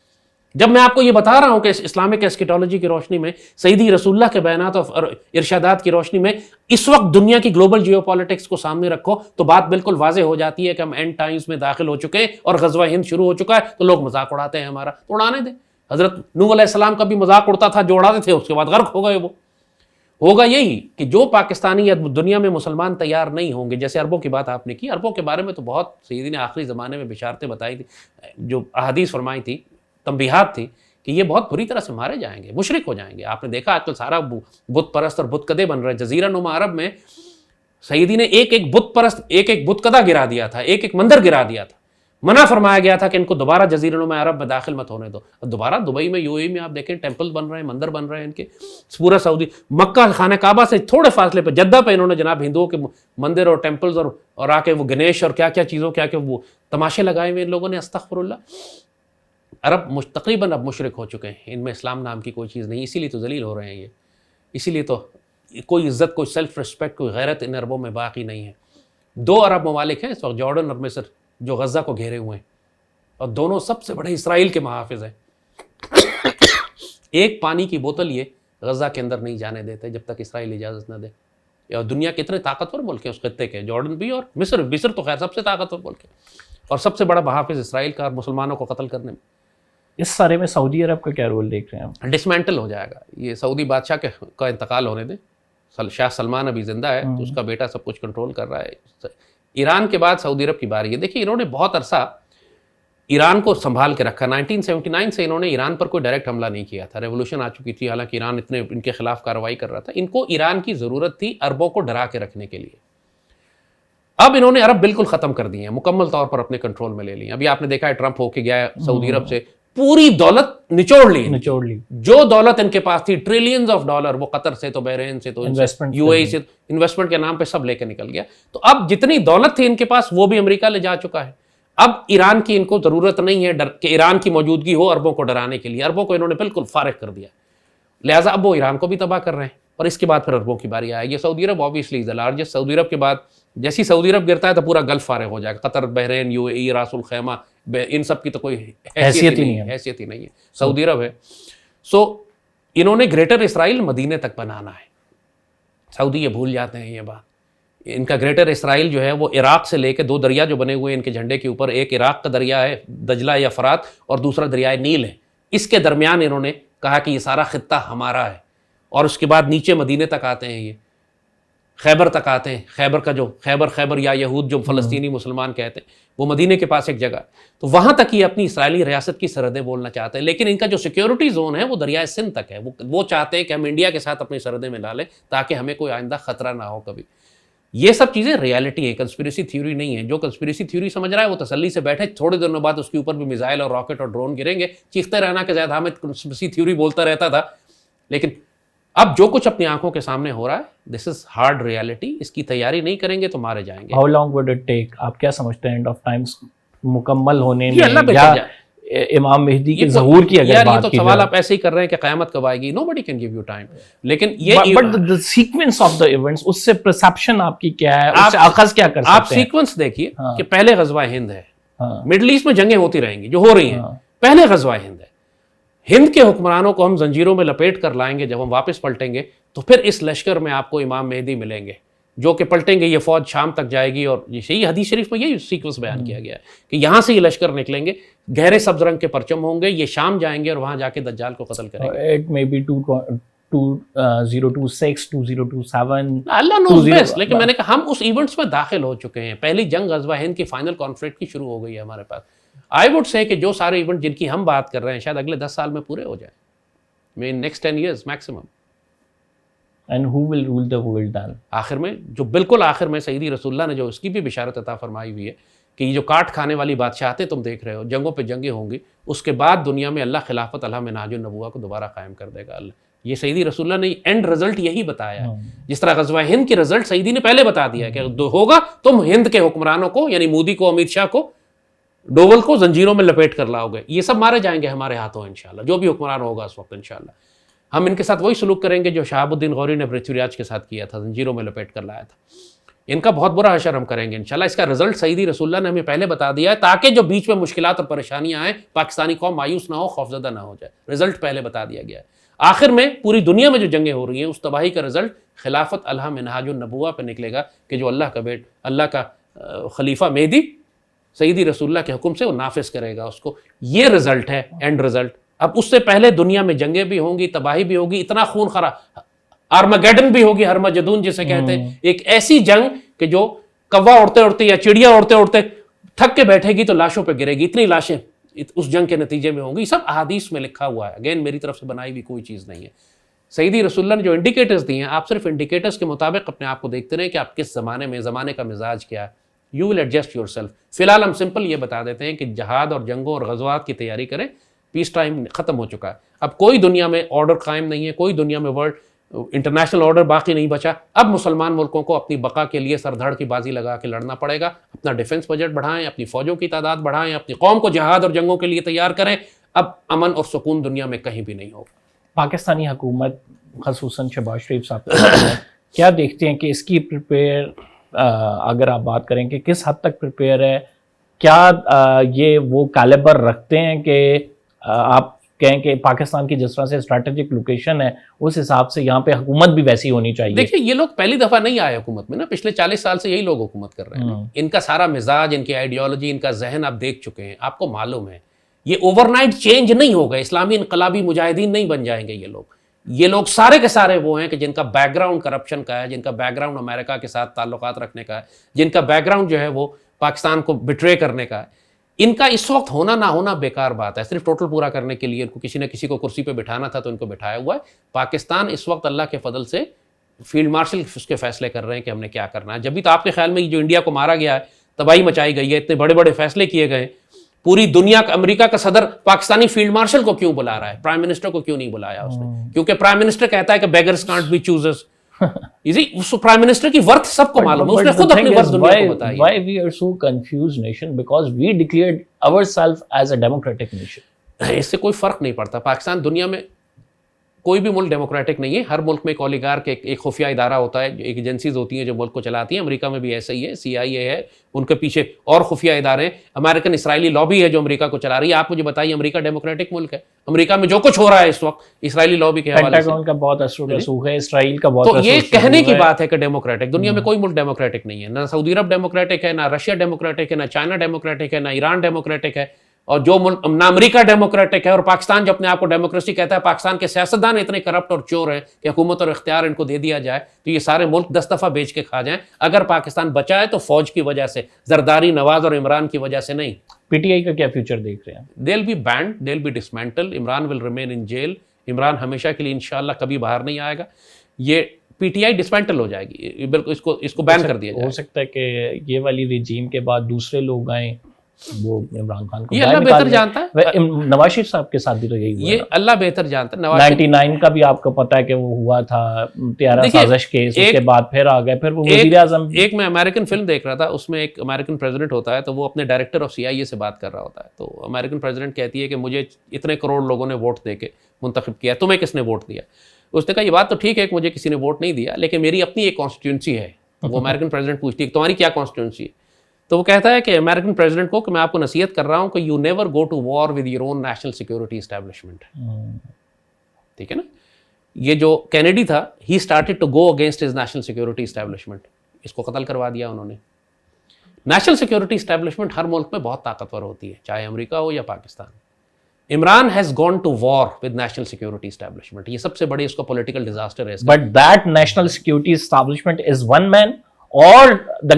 جب میں آپ کو یہ بتا رہا ہوں کہ اسلامک ایسکیٹالوجی کی روشنی میں, سیدی رسول اللہ کے بیانات اور ارشادات کی روشنی میں اس وقت دنیا کی گلوبل جیو پالیٹکس کو سامنے رکھو, تو بات بالکل واضح ہو جاتی ہے کہ ہم اینڈ ٹائمز میں داخل ہو چکے ہیں اور غزوہ ہند شروع ہو چکا ہے. تو لوگ مذاق اڑاتے ہیں ہمارا, تو اڑانے دیں. حضرت نوح علیہ السلام کا بھی مذاق اڑتا تھا, جو اڑاتے تھے اس کے بعد غرق ہو گئے. وہ ہوگا یہی کہ جو پاکستانی یا دنیا میں مسلمان تیار نہیں ہوں گے, جیسے عربوں کی بات آپ نے کی, عربوں کے بارے میں تو بہت سیدی نے آخری زمانے میں بشارتیں بتائی تھی, جو احادیث فرمائی تھی, تنبیہات تھی کہ یہ بہت بری طرح سے مارے جائیں گے, مشرک ہو جائیں گے. آپ نے دیکھا آج کل سارا بت پرست اور بت کدے بن رہے ہیں. جزیرہ نما عرب میں سیدی نے ایک ایک بت پرست, ایک ایک بت کدا گرا دیا تھا, ایک ایک مندر گرا دیا تھا. منع فرمایا گیا تھا کہ ان کو دوبارہ جزیرہ نما عرب میں داخل مت ہونے دو. دوبارہ دبئی میں, یو اے میں آپ دیکھیں ٹیمپل بن رہے ہیں, مندر بن رہے ہیں ان کے. پورا سعودی مکہ خانہ کعبہ سے تھوڑے فاصلے پہ جدہ پہ انہوں نے جناب ہندوؤں کے مندر اور ٹیمپلز اور آ کے وہ گنیش اور کیا کیا چیزوں کیا کہ وہ تماشے لگائے ہوئے ان لوگوں نے. استغفر اللہ. عرب تقریباً اب مشرک ہو چکے ہیں, ان میں اسلام نام کی کوئی چیز نہیں, اسی لیے تو ذلیل ہو رہے ہیں یہ. اسی لیے تو کوئی عزت, کوئی سیلف رسپیکٹ, کوئی غیرت ان عربوں میں باقی نہیں ہے. 2 عرب ممالک ہیں اس وقت, جارڈن اور مصر, جو غزہ کو گھیرے ہوئے ہیں, اور دونوں سب سے بڑے اسرائیل کے محافظ ہیں. ایک پانی کی بوتل یہ غزہ کے اندر نہیں جانے دیتے جب تک اسرائیل اجازت نہ دے. اور دنیا کے اتنے طاقتور ملک ہیں اس خطے کے, جارڈن بھی اور مصر تو خیر سب سے طاقتور ملک ہے, اور سب سے بڑا محافظ اسرائیل کا, اور مسلمانوں کو قتل کرنے میں. اس سارے میں سعودی عرب کا کیا رول دیکھ رہے ہیں آپ؟ ڈسمینٹل ہو جائے گا یہ. سعودی بادشاہ کا انتقال ہونے دیں, شاہ سلمان ابھی زندہ ہے, تو اس کا بیٹا سب کچھ کنٹرول کر رہا ہے. ایران کے بعد سعودی عرب کی باری ہے. دیکھیے انہوں نے بہت عرصہ ایران کو سنبھال کے رکھا. 1979 سے انہوں نے ایران پر کوئی ڈائریکٹ حملہ نہیں کیا تھا. ریولوشن آ چکی تھی, حالانکہ ایران اتنے ان کے خلاف کارروائی کر رہا تھا. ان کو ایران کی ضرورت تھی عربوں کو ڈرا کے رکھنے کے لیے. اب انہوں نے عرب بالکل ختم کر دیے ہیں, مکمل طور پر اپنے کنٹرول میں لے لی. ابھی آپ نے دیکھا ہے ٹرمپ ہو کے گیا سعودی عرب سے, پوری دولت نچوڑ لی. جو دولت ان کے پاس تھی ٹریلینز آف ڈالر, وہ قطر سے, تو بحرین سے, تو یو اے سے, انویسٹمنٹ کے نام پہ سب لے کے نکل گیا. تو اب جتنی دولت تھی ان کے پاس وہ بھی امریکہ لے جا چکا ہے. اب ایران کی ان کو ضرورت نہیں ہے کہ ایران کی موجودگی ہو عربوں کو ڈرانے کے لیے. عربوں کو انہوں نے بالکل فارغ کر دیا, لہٰذا اب وہ ایران کو بھی تباہ کر رہے ہیں. اور اس کے بعد پھر عربوں کی باری آئے گی. سعودی عرب آبویسلی از دی لارجسٹ. سعودی عرب کے بعد جیسی سعودی عرب گرتا ہے تو پورا گلف فارغ ہو جائے گا. Qatar, Bahrain, U A E, Ras Al Khaimah, ان سب کی تو کوئی حیثیت ہی نہیں ہے. سعودی عرب ہے. سو انہوں نے گریٹر اسرائیل مدینے تک بنانا ہے. سعودی یہ بھول جاتے ہیں یہ بات. ان کا گریٹر اسرائیل جو ہے وہ عراق سے لے کے 2 دریا جو بنے ہوئے ہیں ان کے جھنڈے کے اوپر, ایک عراق کا دریا ہے دجلہ یا فرات, اور دوسرا دریائے نیل ہے. اس کے درمیان انہوں نے کہا کہ یہ سارا خطہ ہمارا ہے. اور اس کے بعد نیچے مدینے تک آتے ہیں, یہ خیبر تک آتے ہیں. خیبر کا جو خیبر یا یہود جو فلسطینی مسلمان کہتے ہیں, وہ مدینے کے پاس ایک جگہ, تو وہاں تک یہ اپنی اسرائیلی ریاست کی سرحدیں بولنا چاہتے ہیں. لیکن ان کا جو سیکیورٹی زون ہے وہ دریائے سندھ تک ہے. وہ چاہتے ہیں کہ ہم انڈیا کے ساتھ اپنی سرحدیں میں لا لیں تاکہ ہمیں کوئی آئندہ خطرہ نہ ہو کبھی. یہ سب چیزیں ریالٹی ہے, کنسپریسی تھیوری نہیں ہے. جو کنسپریسی تھیوری سمجھ رہا ہے وہ تسلی سے بیٹھے, تھوڑے دنوں بعد اس کے اوپر بھی میزائل اور راکٹ اور ڈرون گریں گے, چیختے رہنا کہ زید حامد کنسپریسی تھیوری بولتا رہتا تھا. لیکن اب جو کچھ اپنی آنکھوں کے سامنے ہو رہا ہے, دس از ہارڈ ریالٹی. اس کی تیاری نہیں کریں گے تو مارے جائیں گے. How long would it take, آپ کیا سمجھتے ہیں اینڈ آف ٹائمز مکمل ہونے یہ اللہ میں, پہ یا چھوڑ جائے. امام مہدی کے ظہور کی اگر یار یہ بات تو کی سوال جائے, آپ ایسے ہی کر رہے ہیں کہ قیامت کب آئے گی, nobody can give you time. لیکن یہ but the sequence of the events, اس سے perception آپ کی کیا ہے, اس سے اخذ کیا کر آپ سکتے ہیں؟ سیکوینس دیکھیے کہ پہلے غزوہ ہند ہے, ہاں مڈل ایسٹ میں جنگیں ہوتی رہیں گی جو ہو رہی ہیں, پہلے غزوہ ہند ہے. ہند کے حکمرانوں کو ہم زنجیروں میں لپیٹ کر لائیں گے, جب ہم واپس پلٹیں گے تو پھر اس لشکر میں آپ کو امام مہدی ملیں گے جو کہ پلٹیں گے, یہ فوج شام تک جائے گی. اور یہی حدیث شریف میں یہی سیکوینس بیان کیا گیا ہے کہ یہاں سے یہ لشکر نکلیں گے, گہرے سبز رنگ کے پرچم ہوں گے, یہ شام جائیں گے اور وہاں جا کے دجال کو قتل کریں گے. it may be 2026 2027, Allah knows best. لیکن میں نے کہا ہم اس ایونٹس میں داخل ہو چکے ہیں. پہلی جنگ غزوہ ہند کی فائنل کانفلکٹ کی شروع ہو گئی ہے ہمارے پاس. آئی وڈ سے کہ جو سارے ایونٹ جن کی ہم بات کر رہے ہیں شاید اگلے 10 سال میں پورے ہو جائیں, in next 10 years maximum. and who will rule the world then? آخر میں جو بالکل آخر میں سیدی رسول اللہ نے جو اس کی بھی بشارت عطا فرمائی ہوئی ہے کہ یہ جو کاٹ کھانے والی بادشاہتیں تم دیکھ رہے ہو, جنگوں پہ جنگیں ہوں گی, اس کے بعد دنیا میں اللہ خلافت اللہ منہاج النبوہ کو دوبارہ قائم کر دے گا. اللہ یہ سیدی رسول اللہ نے اینڈ رزلٹ یہی بتایا ہے. جس طرح غزوہ ہند کی رزلٹ سیدی نے پہلے بتا دیا ہے کہ ہوگا, تم ہند کے حکمرانوں کو یعنی مودی کو, امت شاہ کو, ڈوول کو زنجیروں میں لپیٹ کر لاؤ گے. یہ سب مارے جائیں گے ہمارے ہاتھوں انشاءاللہ, جو بھی حکمران ہوگا اس وقت انشاءاللہ. ہم ان کے ساتھ وہی سلوک کریں گے جو شہاب الدین غوری نے پرتھوی راج کے ساتھ کیا تھا, زنجیروں میں لپیٹ کر لایا تھا. ان کا بہت برا حشر ہم کریں گے انشاءاللہ. اس کا رزلٹ سیدی رسول اللہ نے ہمیں پہلے بتا دیا ہے تاکہ جو بیچ میں مشکلات اور پریشانیاں آئیں پاکستانی قوم مایوس نہ ہو, خوفزدہ نہ ہو جائے. رزلٹ پہلے بتا دیا گیا ہے. آخر میں پوری دنیا میں جو جنگیں ہو رہی ہیں اس تباہی کا رزلٹ خلافت اللہ منہاج النبوہ پہ نکلے گا کہ جو اللہ کا خلیفہ مہدی سیدی رسول اللہ کے حکم سے وہ نافذ کرے گا اس کو. یہ رزلٹ ہے, اینڈ رزلٹ. اب اس سے پہلے دنیا میں جنگیں بھی ہوں گی, تباہی بھی ہوگی, اتنا خون خراب, آرمگیڈن بھی ہوگی, ہرمجدون جسے کہتے ہیں, ایک ایسی جنگ کہ جو کوا اڑتے اڑتے یا چڑیا اڑتے اڑتے تھک کے بیٹھے گی تو لاشوں پہ گرے گی. اتنی لاشیں اس جنگ کے نتیجے میں ہوں گی. سب احادیث میں لکھا ہوا ہے, اگین میری طرف سے بنائی ہوئی کوئی چیز نہیں ہے. سیدی رسول اللہ نے جو انڈیکیٹرز دی ہیں, آپ صرف انڈیکیٹرز کے مطابق اپنے آپ کو دیکھتے رہیں کہ آپ کس زمانے میں, زمانے کا مزاج کیا ہے. You will adjust your self. فی الحال ہم سمپل یہ بتا دیتے ہیں کہ جہاد اور جنگوں اور غزوات کی تیاری کریں. پیس ٹائم ختم ہو چکا ہے. اب کوئی دنیا میں آرڈر قائم نہیں ہے, کوئی دنیا میں ورلڈ انٹرنیشنل آرڈر باقی نہیں بچا. اب مسلمان ملکوں کو اپنی بقا کے لیے سر دھڑ کی بازی لگا کے لڑنا پڑے گا. اپنا ڈیفنس بجٹ بڑھائیں, اپنی فوجوں کی تعداد بڑھائیں, اپنی قوم کو جہاد اور جنگوں کے لیے تیار کریں. اب امن اور سکون دنیا میں کہیں بھی نہیں ہوگا. پاکستانی حکومت خصوصاً شہباز شریف صاحب کیا دیکھتے ہیں کہ اس کی پریپیئر, اگر آپ بات کریں کہ کس حد تک پریپیئر ہے, کیا یہ وہ کیلیبر رکھتے ہیں کہ آپ کہیں کہ پاکستان کی جس طرح سے اسٹریٹجک لوکیشن ہے اس حساب سے یہاں پہ حکومت بھی ویسی ہونی چاہیے؟ دیکھیے یہ لوگ پہلی دفعہ نہیں آئے حکومت میں نا, پچھلے 40 سال سے یہی لوگ حکومت کر رہے ہیں. ان کا سارا مزاج, ان کی آئیڈیالوجی, ان کا ذہن آپ دیکھ چکے ہیں, آپ کو معلوم ہے. یہ اوور نائٹ چینج نہیں ہوگا, اسلامی انقلابی مجاہدین نہیں بن جائیں گے یہ لوگ سارے کے سارے وہ ہیں کہ جن کا بیک گراؤنڈ کرپشن کا ہے, جن کا بیک گراؤنڈ امریکہ کے ساتھ تعلقات رکھنے کا ہے, جن کا بیک گراؤنڈ جو ہے وہ پاکستان کو بٹرے کرنے کا ہے. ان کا اس وقت ہونا نہ ہونا بیکار بات ہے. صرف ٹوٹل پورا کرنے کے لیے ان کو کسی نہ کسی کو کرسی پہ بٹھانا تھا تو ان کو بٹھایا ہوا ہے. پاکستان اس وقت اللہ کے فضل سے فیلڈ مارشل اس کے فیصلے کر رہے ہیں کہ ہم نے کیا کرنا ہے. جب بھی تو آپ کے خیال میں جو انڈیا کو مارا گیا ہے, تباہی مچائی گئی ہے, اتنے بڑے بڑے فیصلے کیے گئے, پوری دنیا کا امریکہ کا صدر پاکستانی فیلڈ مارشل کو کیوں بلا رہا ہے, پرائم منسٹر کو کیوں نہیں بلایا اس نے؟ کیونکہ پرائم منسٹر کہتا ہے کہ بیگرز کانٹ بی چوزرز. اس پرائم منسٹر کی ورتھ سب کو معلوم ہے, اس نے خود اپنی ورتھ دنیا کو بتائی. Why we are so confused nation? Because we declared ourselves as a democratic nation. اس سے کوئی فرق نہیں پڑتا. پاکستان دنیا میں کوئی بھی ملک ڈیموکریٹک نہیں ہے. ہر ملک میں ایک اولیگارک, ایک خفیہ ادارہ ہوتا ہے, ایک ایجنسیز ہوتی ہیں جو ملک کو چلاتی ہیں. امریکہ میں بھی ایسا ہی ہے, CIA ہے, ان کے پیچھے اور خفیہ ادارے ہیں. امریکن اسرائیلی لابی ہے جو امریکہ کو چلا رہی ہے. آپ مجھے بتائیے امریکہ ڈیموکریٹک ملک ہے؟ امریکہ میں جو کچھ ہو رہا ہے اس وقت اسرائیلی لابی کے حوالے سے, پینٹاگون کا بہت اثر و رسوخ ہے, اسرائیل کا بہت تو اثر یہ و رسوخ کہنے کی ہے. بات ہے کہ ڈیموکریٹک. دنیا میں کوئی ملک ڈیموکریٹک نہیں ہے. نہ سعودی عرب ڈیموکریٹک ہے, نہ رشیا ڈیموکریٹک ہے, نہ چائنا ڈیموکریٹک ہے, نہ ایران ڈیموکریٹک ہے, اور جو ملک نہ امریکہ ڈیموکریٹک ہے. اور پاکستان جو اپنے آپ کو ڈیموکریسی کہتا ہے, پاکستان کے سیاستدان اتنے کرپٹ اور چور ہیں کہ حکومت اور اختیار ان کو دے دیا جائے تو یہ سارے ملک 10 دفعہ بیچ کے کھا جائیں. اگر پاکستان بچا ہے تو فوج کی وجہ سے, زرداری, نواز اور عمران کی وجہ سے نہیں. PTI کا کیا فیوچر دیکھ رہے ہیں؟ they'll be banned, they'll be dismantled, Imran will remain in jail. Imran ہمیشہ کے لیے انشاءاللہ کبھی باہر نہیں آئے گا. یہ پی ٹی آئی ڈسمینٹل ہو جائے گی, بالکل اس کو بین کر دیا جائے. ہو سکتا ہے کہ یہ والی رجیم کے بعد دوسرے لوگ آئیں, وہ عمران خان کو یہ اللہ بہتر جانتا ہے. نواز شریف صاحب کے ساتھ بھی تو یہی ہوا, یہ اللہ بہتر جانتا ہے. نواز 99 کا بھی آپ کو پتا ہے کہ وہ ہوا تھا, طیارہ سازش کیس, اس کے بعد پھر آ گئے, پھر وہ وزیر اعظم. ایک میں امریکن فلم دیکھ رہا تھا, اس میں ایک امریکن پریزیڈنٹ ہوتا ہے, تو وہ اپنے ڈائریکٹر آف سی آئی اے سے بات کر رہا ہوتا ہے. تو امریکن پریزیڈنٹ کہتی ہے کہ مجھے اتنے کروڑ لوگوں نے ووٹ دے کے منتخب کیا, تمہیں کس نے ووٹ دیا؟ اس نے کہا یہ بات تو ٹھیک ہے کہ مجھے کسی نے ووٹ نہیں دیا, لیکن میری اپنی ایک کانسٹیٹوئنسی ہے. وہ امریکن پریزیڈنٹ پوچھتی ہے تمہاری کیا کانسٹیٹوئنسی ہے؟ تو وہ کہتا ہے کہ امریکن پریزیڈنٹ کو کہ میں آپ کو نصیحت کر رہا ہوں کہ you never go to war with your own national security establishment. ٹھیک ہے نا. یہ جو کینیڈی تھا, he started to go against his national security establishment, اس کو قتل کروا دیا انہوں نے. نیشنل سیکورٹی اسٹیبلشمنٹ ہر ملک میں بہت طاقتور ہوتی ہے, چاہے امریکہ ہو یا Pakistan. Imran has gone to war with national security establishment, یہ سب سے بڑی اس کا پولیٹیکل ڈیزاسٹر ہے. But that national security establishment is one man اور the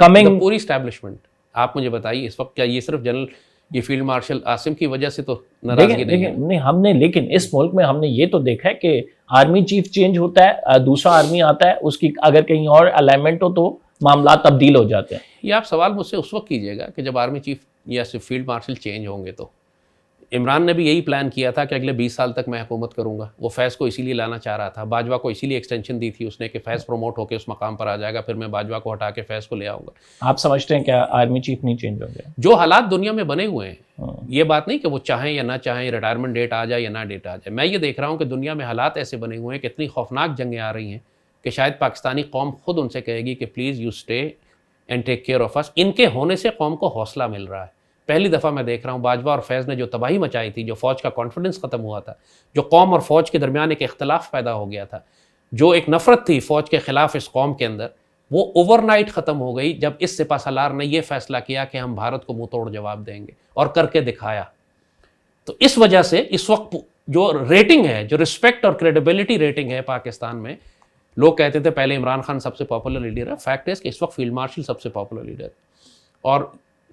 coming پوری اسٹیبلشمنٹ. آپ مجھے بتائیے اس وقت کیا یہ صرف جنرل یہ فیلڈ مارشل عاصم کی وجہ سے تو ناراضگی نہیں ہم نے, لیکن اس ملک میں ہم نے یہ تو دیکھا ہے کہ آرمی چیف چینج ہوتا ہے, دوسرا آرمی آتا ہے, اس کی اگر کہیں اور الائنمنٹ ہو تو معاملات تبدیل ہو جاتے ہیں. یہ آپ سوال مجھ سے اس وقت کیجیے گا کہ جب آرمی چیف یا فیلڈ مارشل چینج ہوں گے. تو عمران نے بھی یہی پلان کیا تھا کہ اگلے 20 سال تک میں حکومت کروں گا. وہ فیض کو اسی لیے لانا چاہ رہا تھا, باجوہ کو اسی لیے ایکسٹینشن دی تھی اس نے کہ فیض پروموٹ ہو کے اس مقام پر آ جائے گا, پھر میں باجوہ کو ہٹا کے فیض کو لے آؤں گا. آپ سمجھتے ہیں کیا آرمی چیف نہیں چینج ہو گیا؟ جو حالات دنیا میں بنے ہوئے ہیں, یہ بات نہیں کہ وہ چاہیں یا نہ چاہیں, ریٹائرمنٹ ڈیٹ آ جائے یا نہ ڈیٹ آ جائے. میں یہ دیکھ رہا ہوں کہ دنیا میں حالات ایسے بنے ہوئے ہیں کہ اتنی خوفناک جنگیں آ رہی ہیں کہ شاید پاکستانی قوم خود ان سے کہے گی کہ please you stay and take care of us. ان کے ہونے سے قوم کو حوصلہ مل رہا ہے. پہلی دفعہ میں دیکھ رہا ہوں باجوہ اور فیض نے جو تباہی مچائی تھی, جو فوج کا کانفیڈنس ختم ہوا تھا, جو قوم اور فوج کے درمیان ایک اختلاف پیدا ہو گیا تھا, جو ایک نفرت تھی فوج کے خلاف اس قوم کے اندر, وہ اوور نائٹ ختم ہو گئی جب اس سپہ سالار نے یہ فیصلہ کیا کہ ہم بھارت کو منہ توڑ جواب دیں گے, اور کر کے دکھایا. تو اس وجہ سے اس وقت جو ریٹنگ ہے, جو رسپیکٹ اور کریڈیبلٹی ریٹنگ ہے پاکستان میں, لوگ کہتے تھے پہلے عمران خان سب سے پاپولر لیڈر ہے, فیکٹ ہے کہ اس وقت فیلڈ مارشل سب سے پاپولر لیڈر ہے. اور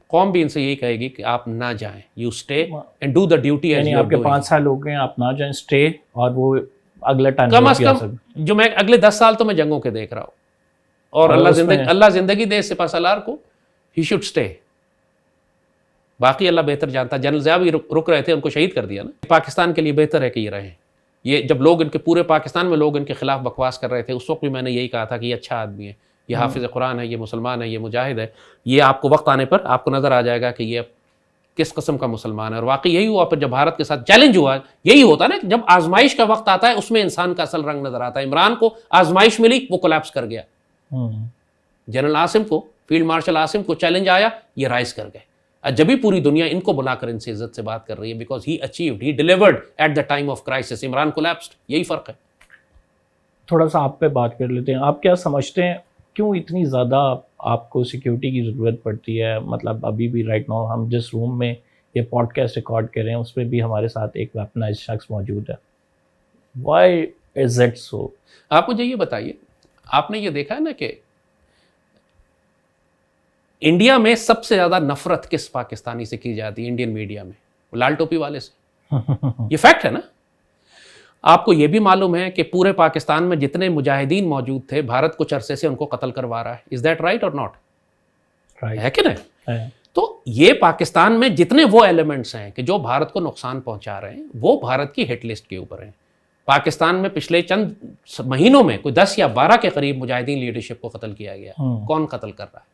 قوم بھی ان سے یہی کہے گی کہ آپ نہ جائیں, you stay and do the duty. یعنی آپ کے 5 سال ہو گئے, آپ نہ جائیں, اسٹے, اور وہ اگلا ٹائم کم از کم جو میں اگلے 10 سال تو میں جنگوں کے دیکھ رہا ہوں, اور اللہ زندگی دے سپہ سالار کو, ہی شوڈ اسٹے. باقی اللہ بہتر جانتا. جنرل ضیاء بھی رک رہے تھے, ان کو شہید کر دیا نا. پاکستان کے لیے بہتر ہے کہ یہ رہیں. یہ جب لوگ ان کے پورے پاکستان میں لوگ ان کے خلاف بکواس کر رہے تھے, اس وقت بھی میں نے یہی کہا تھا کہ یہ اچھا آدمی ہے, یہ حافظ قرآن ہے, یہ مسلمان ہے, یہ مجاہد ہے. یہ آپ کو وقت آنے پر آپ کو نظر آ جائے گا کہ یہ کس قسم کا مسلمان ہے. اور واقعی یہی ہوا پھر جب بھارت کے ساتھ چیلنج ہوا. یہی ہوتا نا کہ جب آزمائش کا وقت آتا ہے اس میں انسان کا اصل رنگ نظر آتا ہے. عمران کو آزمائش ملی, وہ کولیپس کر گیا. جنرل عاصم کو, فیلڈ مارشل عاصم کو چیلنج آیا, یہ رائز کر گئے. جبھی پوری دنیا ان کو بلا کر ان سے عزت سے بات کر رہی ہے, because he achieved, he delivered at the time of crisis. Imran collapsed. یہی فرق ہے. تھوڑا سا آپ پہ بات کر لیتے ہیں. آپ کیا سمجھتے ہیں کیوں اتنی زیادہ آپ کو سیکیورٹی کی ضرورت پڑتی ہے؟ مطلب ابھی بھی رائٹ ناؤ ہم جس روم میں یہ پوڈ کاسٹ ریکارڈ کر رہے ہیں اس میں بھی ہمارے ساتھ ایک ویپنائزڈ شخص موجود ہے. Why is it so? آپ مجھے یہ بتائیے, آپ نے یہ دیکھا ہے نا کہ انڈیا میں سب سے زیادہ نفرت کس پاکستانی سے کی جاتی ہے انڈین میڈیا میں؟ لال ٹوپی والے سے. یہ فیکٹ ہے نا. آپ کو یہ بھی معلوم ہے کہ پورے پاکستان میں جتنے مجاہدین موجود تھے, بھارت کچھ عرصے سے ان کو قتل کروا رہا ہے. از دیٹ رائٹ اور ناٹ؟ ہے کہ نہیں؟ تو یہ پاکستان میں جتنے وہ ایلیمنٹس ہیں کہ جو بھارت کو نقصان پہنچا رہے ہیں, وہ بھارت کی ہٹ لسٹ کے اوپر ہیں. پاکستان میں پچھلے چند مہینوں میں کوئی 10 یا 12 کے قریب مجاہدین لیڈرشپ کو قتل کیا گیا. کون قتل کر رہا ہے؟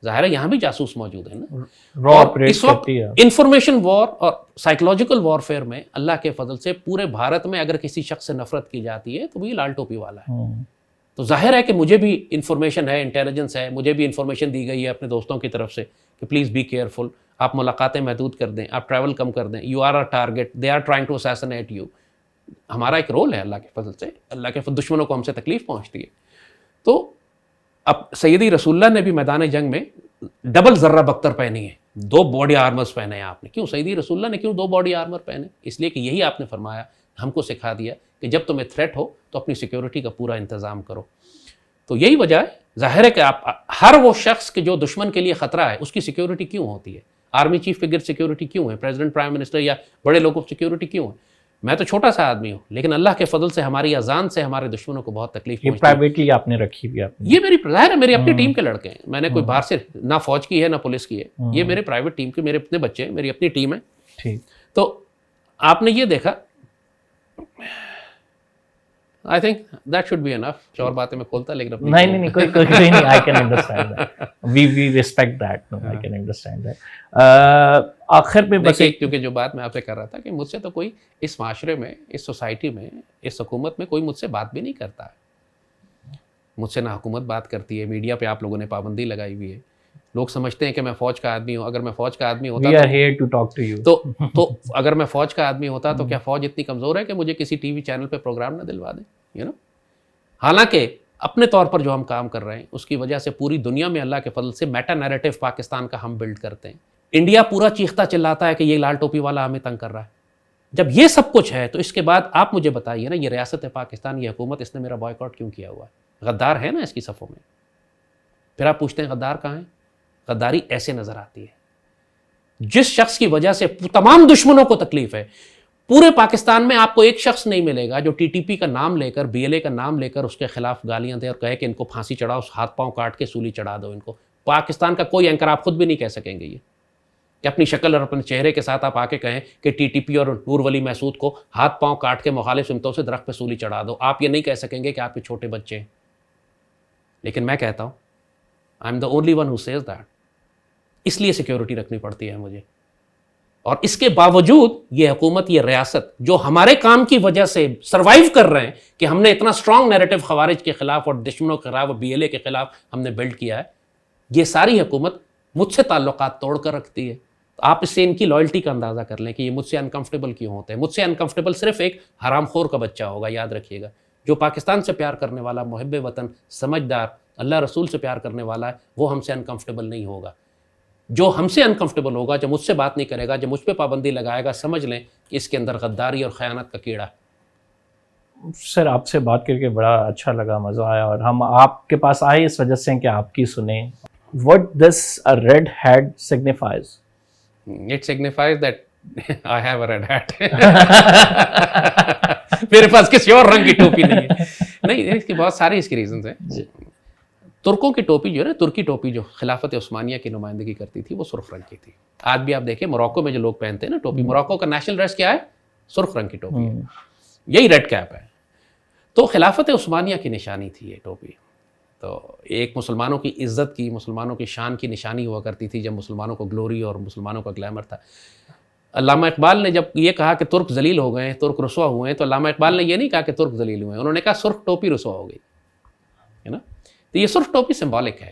ظاہر ہے یہاں بھی جاسوس موجود ہیں نا. اور اس وقت انفارمیشن وار اور سائیکولوجیکل وارفیئر میں اللہ کے فضل سے پورے بھارت میں اگر کسی شخص سے نفرت کی جاتی ہے تو وہ لال ٹوپی والا ہے. تو ظاہر ہے کہ مجھے بھی انفارمیشن ہے, انٹیلیجنس ہے, مجھے بھی انفارمیشن دی گئی ہے اپنے دوستوں کی طرف سے کہ پلیز بی کیئرفل, آپ ملاقاتیں محدود کر دیں, آپ ٹریول کم کر دیں, you are a target, they are trying to assassinate you. ہمارا ایک رول ہے اللہ کے فضل سے, اللہ کے دشمنوں کو ہم سے تکلیف پہنچتی ہے. تو اب سیدی رسول اللہ نے بھی میدان جنگ میں ڈبل ذرہ بختر پہنی ہے, 2 باڈی آرمرز پہنے ہیں آپ نے. کیوں سیدی رسول اللہ نے کیوں 2 باڈی آرمر پہنے؟ اس لیے کہ یہی آپ نے فرمایا, ہم کو سکھا دیا کہ جب تمہیں تھریٹ ہو تو اپنی سیکیورٹی کا پورا انتظام کرو. تو یہی وجہ ہے. ظاہر ہے کہ آپ ہر وہ شخص کے جو دشمن کے لیے خطرہ ہے اس کی سیکیورٹی کیوں ہوتی ہے؟ آرمی چیف کے گرد سیکیورٹی کیوں ہے؟ پریزیڈنٹ, پرائم منسٹر یا بڑے لوگوں کی سیکیورٹی کیوں ہے؟ میں تو چھوٹا سا آدمی ہوں، لیکن اللہ کے فضل سے ہماری اذان سے ہمارے دشمنوں کو بہت تکلیف یہ پہنچتی ہے. پرائیویٹلی آپ نے رکھی بھی آپ نے. یہ میری ظاہر ہے میری اپنی ٹیم کے لڑکے ہیں، میں نے کوئی باہر سے نہ فوج کی ہے نہ پولیس کی ہے، یہ میرے پرائیویٹ ٹیم کے میرے اپنے بچے ہیں، میری اپنی ٹیم ہے. ٹھیک. تو آپ نے یہ دیکھا، I think that should be enough. اور باتیں میں کھولتا لیکن اپنی نہیں کوئی نہیں. I can understand that. We respect that. I can understand that. آخر میں بس ایک، کیونکہ جو بات میں آپ سے کر رہا تھا کہ مجھ سے تو کوئی اس معاشرے میں، اس سوسائٹی میں، اس حکومت میں کوئی مجھ سے بات بھی نہیں کرتا ہے. مجھ سے نہ حکومت بات کرتی ہے، میڈیا پہ آپ لوگوں نے پابندی لگائی ہوئی ہے. لوگ سمجھتے ہیں کہ میں فوج کا آدمی ہوں. اگر میں فوج کا آدمی ہوتا we are here to talk to you. تو اگر میں فوج کا آدمی ہوتا تو کیا فوج اتنی کمزور ہے کہ مجھے کسی ٹی وی چینل پہ پروگرام نہ دلوا دیں؟ حالانکہ اپنے طور پر جو ہم کام کر رہے ہیں اس کی وجہ سے پوری دنیا میں اللہ کے فضل سے میٹا نیریٹو پاکستان کا ہم بلڈ کرتے ہیں. انڈیا پورا چیختا چلاتا ہے کہ یہ لال ٹوپی والا ہمیں تنگ کر رہا ہے. جب یہ سب کچھ ہے تو اس کے بعد آپ مجھے بتائیے نا، یہ ریاست پاکستان، یہ حکومت، اس نے میرا بائیکاٹ کیوں کیا ہوا ہے؟ غدار ہے نا اس کی صفوں میں. پھر آپ پوچھتے ہیں غدار کہاں ہیں؟ غداری ایسے نظر آتی ہے، جس شخص کی وجہ سے تمام دشمنوں کو تکلیف ہے. پورے پاکستان میں آپ کو ایک شخص نہیں ملے گا جو ٹی ٹی پی کا نام لے کر، بی ایل اے کا نام لے کر اس کے خلاف گالیاں دے اور کہے کہ ان کو پھانسی چڑھاؤ، ہاتھ پاؤں کاٹ کے سولی چڑھا دو ان کو. پاکستان کا کوئی اینکر، آپ خود بھی نہیں کہہ سکیں گے یہ کہ اپنی شکل اور اپنے چہرے کے ساتھ آپ آ کے کہیں کہ ٹی ٹی پی اور نور ولی محسود کو ہاتھ پاؤں کاٹ کے مخالف سمتوں سے درخت پہ سولی چڑھا دو. آپ یہ نہیں کہہ سکیں گے کہ آپ کے چھوٹے بچے ہیں. لیکن میں کہتا ہوں I am the only one who says that. اس لیے سیکیورٹی رکھنی پڑتی ہے مجھے. اور اس کے باوجود یہ حکومت، یہ ریاست جو ہمارے کام کی وجہ سے سروائیو کر رہے ہیں کہ ہم نے اتنا اسٹرانگ نیریٹو خوارج کے خلاف اور دشمنوں کے خلاف اور بی ایل اے کے خلاف ہم نے بلڈ کیا ہے، یہ ساری حکومت مجھ سے تعلقات توڑ کر رکھتی ہے. آپ اس سے ان کی لائلٹی کا اندازہ کر لیں کہ یہ مجھ سے انکمفرٹیبل کیوں ہوتے ہیں. مجھ سے انکمفرٹیبل صرف ایک حرام خور کا بچہ ہوگا، یاد رکھیے گا. جو پاکستان سے پیار کرنے والا، محب وطن، سمجھدار، اللہ رسول سے پیار کرنے والا ہے، وہ ہم سے انکمفرٹیبل نہیں ہوگا. جو ہم سے انکمفرٹیبل ہوگا، جو مجھ سے بات نہیں کرے گا، جو مجھ پہ پابندی لگائے گا، سمجھ لیں کہ اس کے اندر غداری اور خیانت کا کیڑا ہے. سر آپ سے بات کر کے بڑا اچھا لگا، مزہ آیا، اور ہم آپ کے پاس آئے اس وجہ سے کہ آپ کی سنیں. What does a red hat signifies? It signifies that I have a red hat. میرے پاس کسی اور رنگ کی ٹوپی نہیں ہے. نہیں، اس کی بہت ساری اس کی ریزنز ہیں. ترکوں کی ٹوپی جو ہے نا، ترکی ٹوپی جو خلافت عثمانیہ کی نمائندگی کرتی تھی، وہ سرخ رنگ کی تھی. آج بھی آپ دیکھیں موراکو میں جو لوگ پہنتے ہیں نا ٹوپی، موراکو کا نیشنل ڈریس کیا ہے؟ سرخ رنگ کی ٹوپی ہے. یہی ریڈ کیپ ہے. تو خلافت عثمانیہ کی نشانی تھی یہ ٹوپی. تو ایک مسلمانوں کی عزت کی، مسلمانوں کی شان کی نشانی ہوا کرتی تھی، جب مسلمانوں کو گلوری اور مسلمانوں کا گلیمر تھا. علامہ اقبال نے جب یہ کہا کہ ترک ذلیل ہو گئے ہیں، ترک رسوا ہوئے ہیں، تو علامہ اقبال نے یہ نہیں کہا کہ ترک ذلیل ہوئے ہیں، انہوں نے کہا سرخ ٹوپی رسوا ہو گئی ہے نا. تو یہ سرخ ٹوپی سمبولک ہے.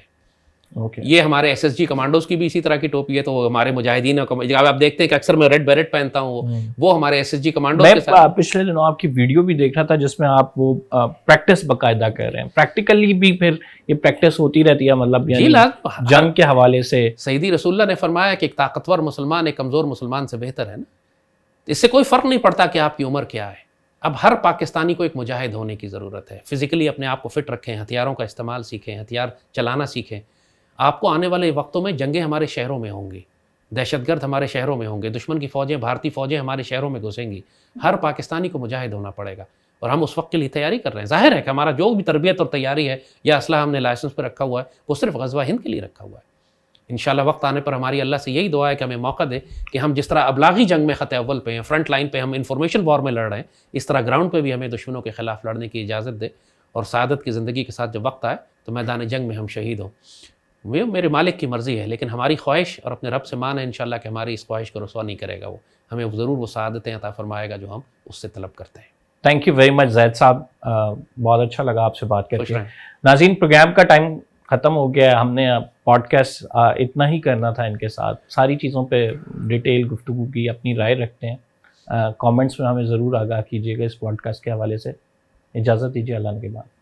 یہ ہمارے ایس ایس جی کمانڈوز کی بھی اسی طرح کی ٹوپی ہے. تو وہ ہمارے مجاہدین، آپ دیکھتے ہیں کہ اکثر میں ریڈ بیرٹ پہنتا ہوں، وہ ہمارے ایس ایس جی کمانڈوز کے ساتھ. پچھلے دنوں آپ کی ویڈیو بھی دیکھ رہا تھا جس میں آپ وہ پریکٹس باقاعدہ کر رہے ہیں. پریکٹیکلی بھی پھر یہ پریکٹس ہوتی رہتی ہے، مطلب جنگ کے حوالے سے. سیدی رسول اللہ نے فرمایا کہ ایک طاقتور مسلمان ایک کمزور مسلمان سے بہتر ہے نا. اس سے کوئی فرق نہیں پڑتا کہ آپ کی عمر کیا ہے. اب ہر پاکستانی کو ایک مجاہد ہونے کی ضرورت ہے. فزیکلی اپنے آپ کو فٹ رکھیں، ہتھیاروں کا استعمال سیکھیں، ہتھیار چلانا سیکھیں. آپ کو آنے والے وقتوں میں جنگیں ہمارے شہروں میں ہوں گی، دہشت گرد ہمارے شہروں میں ہوں گے، دشمن کی فوجیں، بھارتی فوجیں ہمارے شہروں میں گھسیں گی. ہر پاکستانی کو مجاہد ہونا پڑے گا، اور ہم اس وقت کے لیے تیاری کر رہے ہیں. ظاہر ہے کہ ہمارا جو بھی تربیت اور تیاری ہے یا اسلحہ ہم نے لائسنس پہ رکھا ہوا ہے، وہ صرف غزوہ ہند کے لیے رکھا ہوا ہے. انشاءاللہ وقت آنے پر ہماری اللہ سے یہی دعا ہے کہ ہمیں موقع دے کہ ہم جس طرح ابلاغی جنگ میں خط اول پہ ہیں، فرنٹ لائن پہ ہم انفارمیشن وار میں لڑ رہے ہیں، اس طرح گراؤنڈ پہ بھی ہمیں دشمنوں کے خلاف لڑنے کی اجازت دے، اور سعادت کی زندگی کے ساتھ جب وقت آئے تو میدان جنگ میں ہم شہید ہوں. میرے مالک کی مرضی ہے، لیکن ہماری خواہش اور اپنے رب سے مان ہے انشاءاللہ کہ ہماری اس خواہش کو رسوا نہیں کرے گا. وہ ہمیں ضرور وہ سعادتیں عطا فرمائے گا جو ہم اس سے طلب کرتے ہیں. تھینک یو ویری مچ زید صاحب، بہت اچھا لگا آپ سے بات کر کے. ناظرین، پروگرام کا ٹائم ختم ہو گیا ہے. ہم نے پوڈ کاسٹ اتنا ہی کرنا تھا ان کے ساتھ. ساری چیزوں پہ ڈیٹیل گفتگو کی، اپنی رائے رکھتے ہیں. کامنٹس میں ہمیں ضرور آگاہ کیجیے گا اس پوڈ کاسٹ کے حوالے سے. اجازت دیجیے، اللہ کے بعد.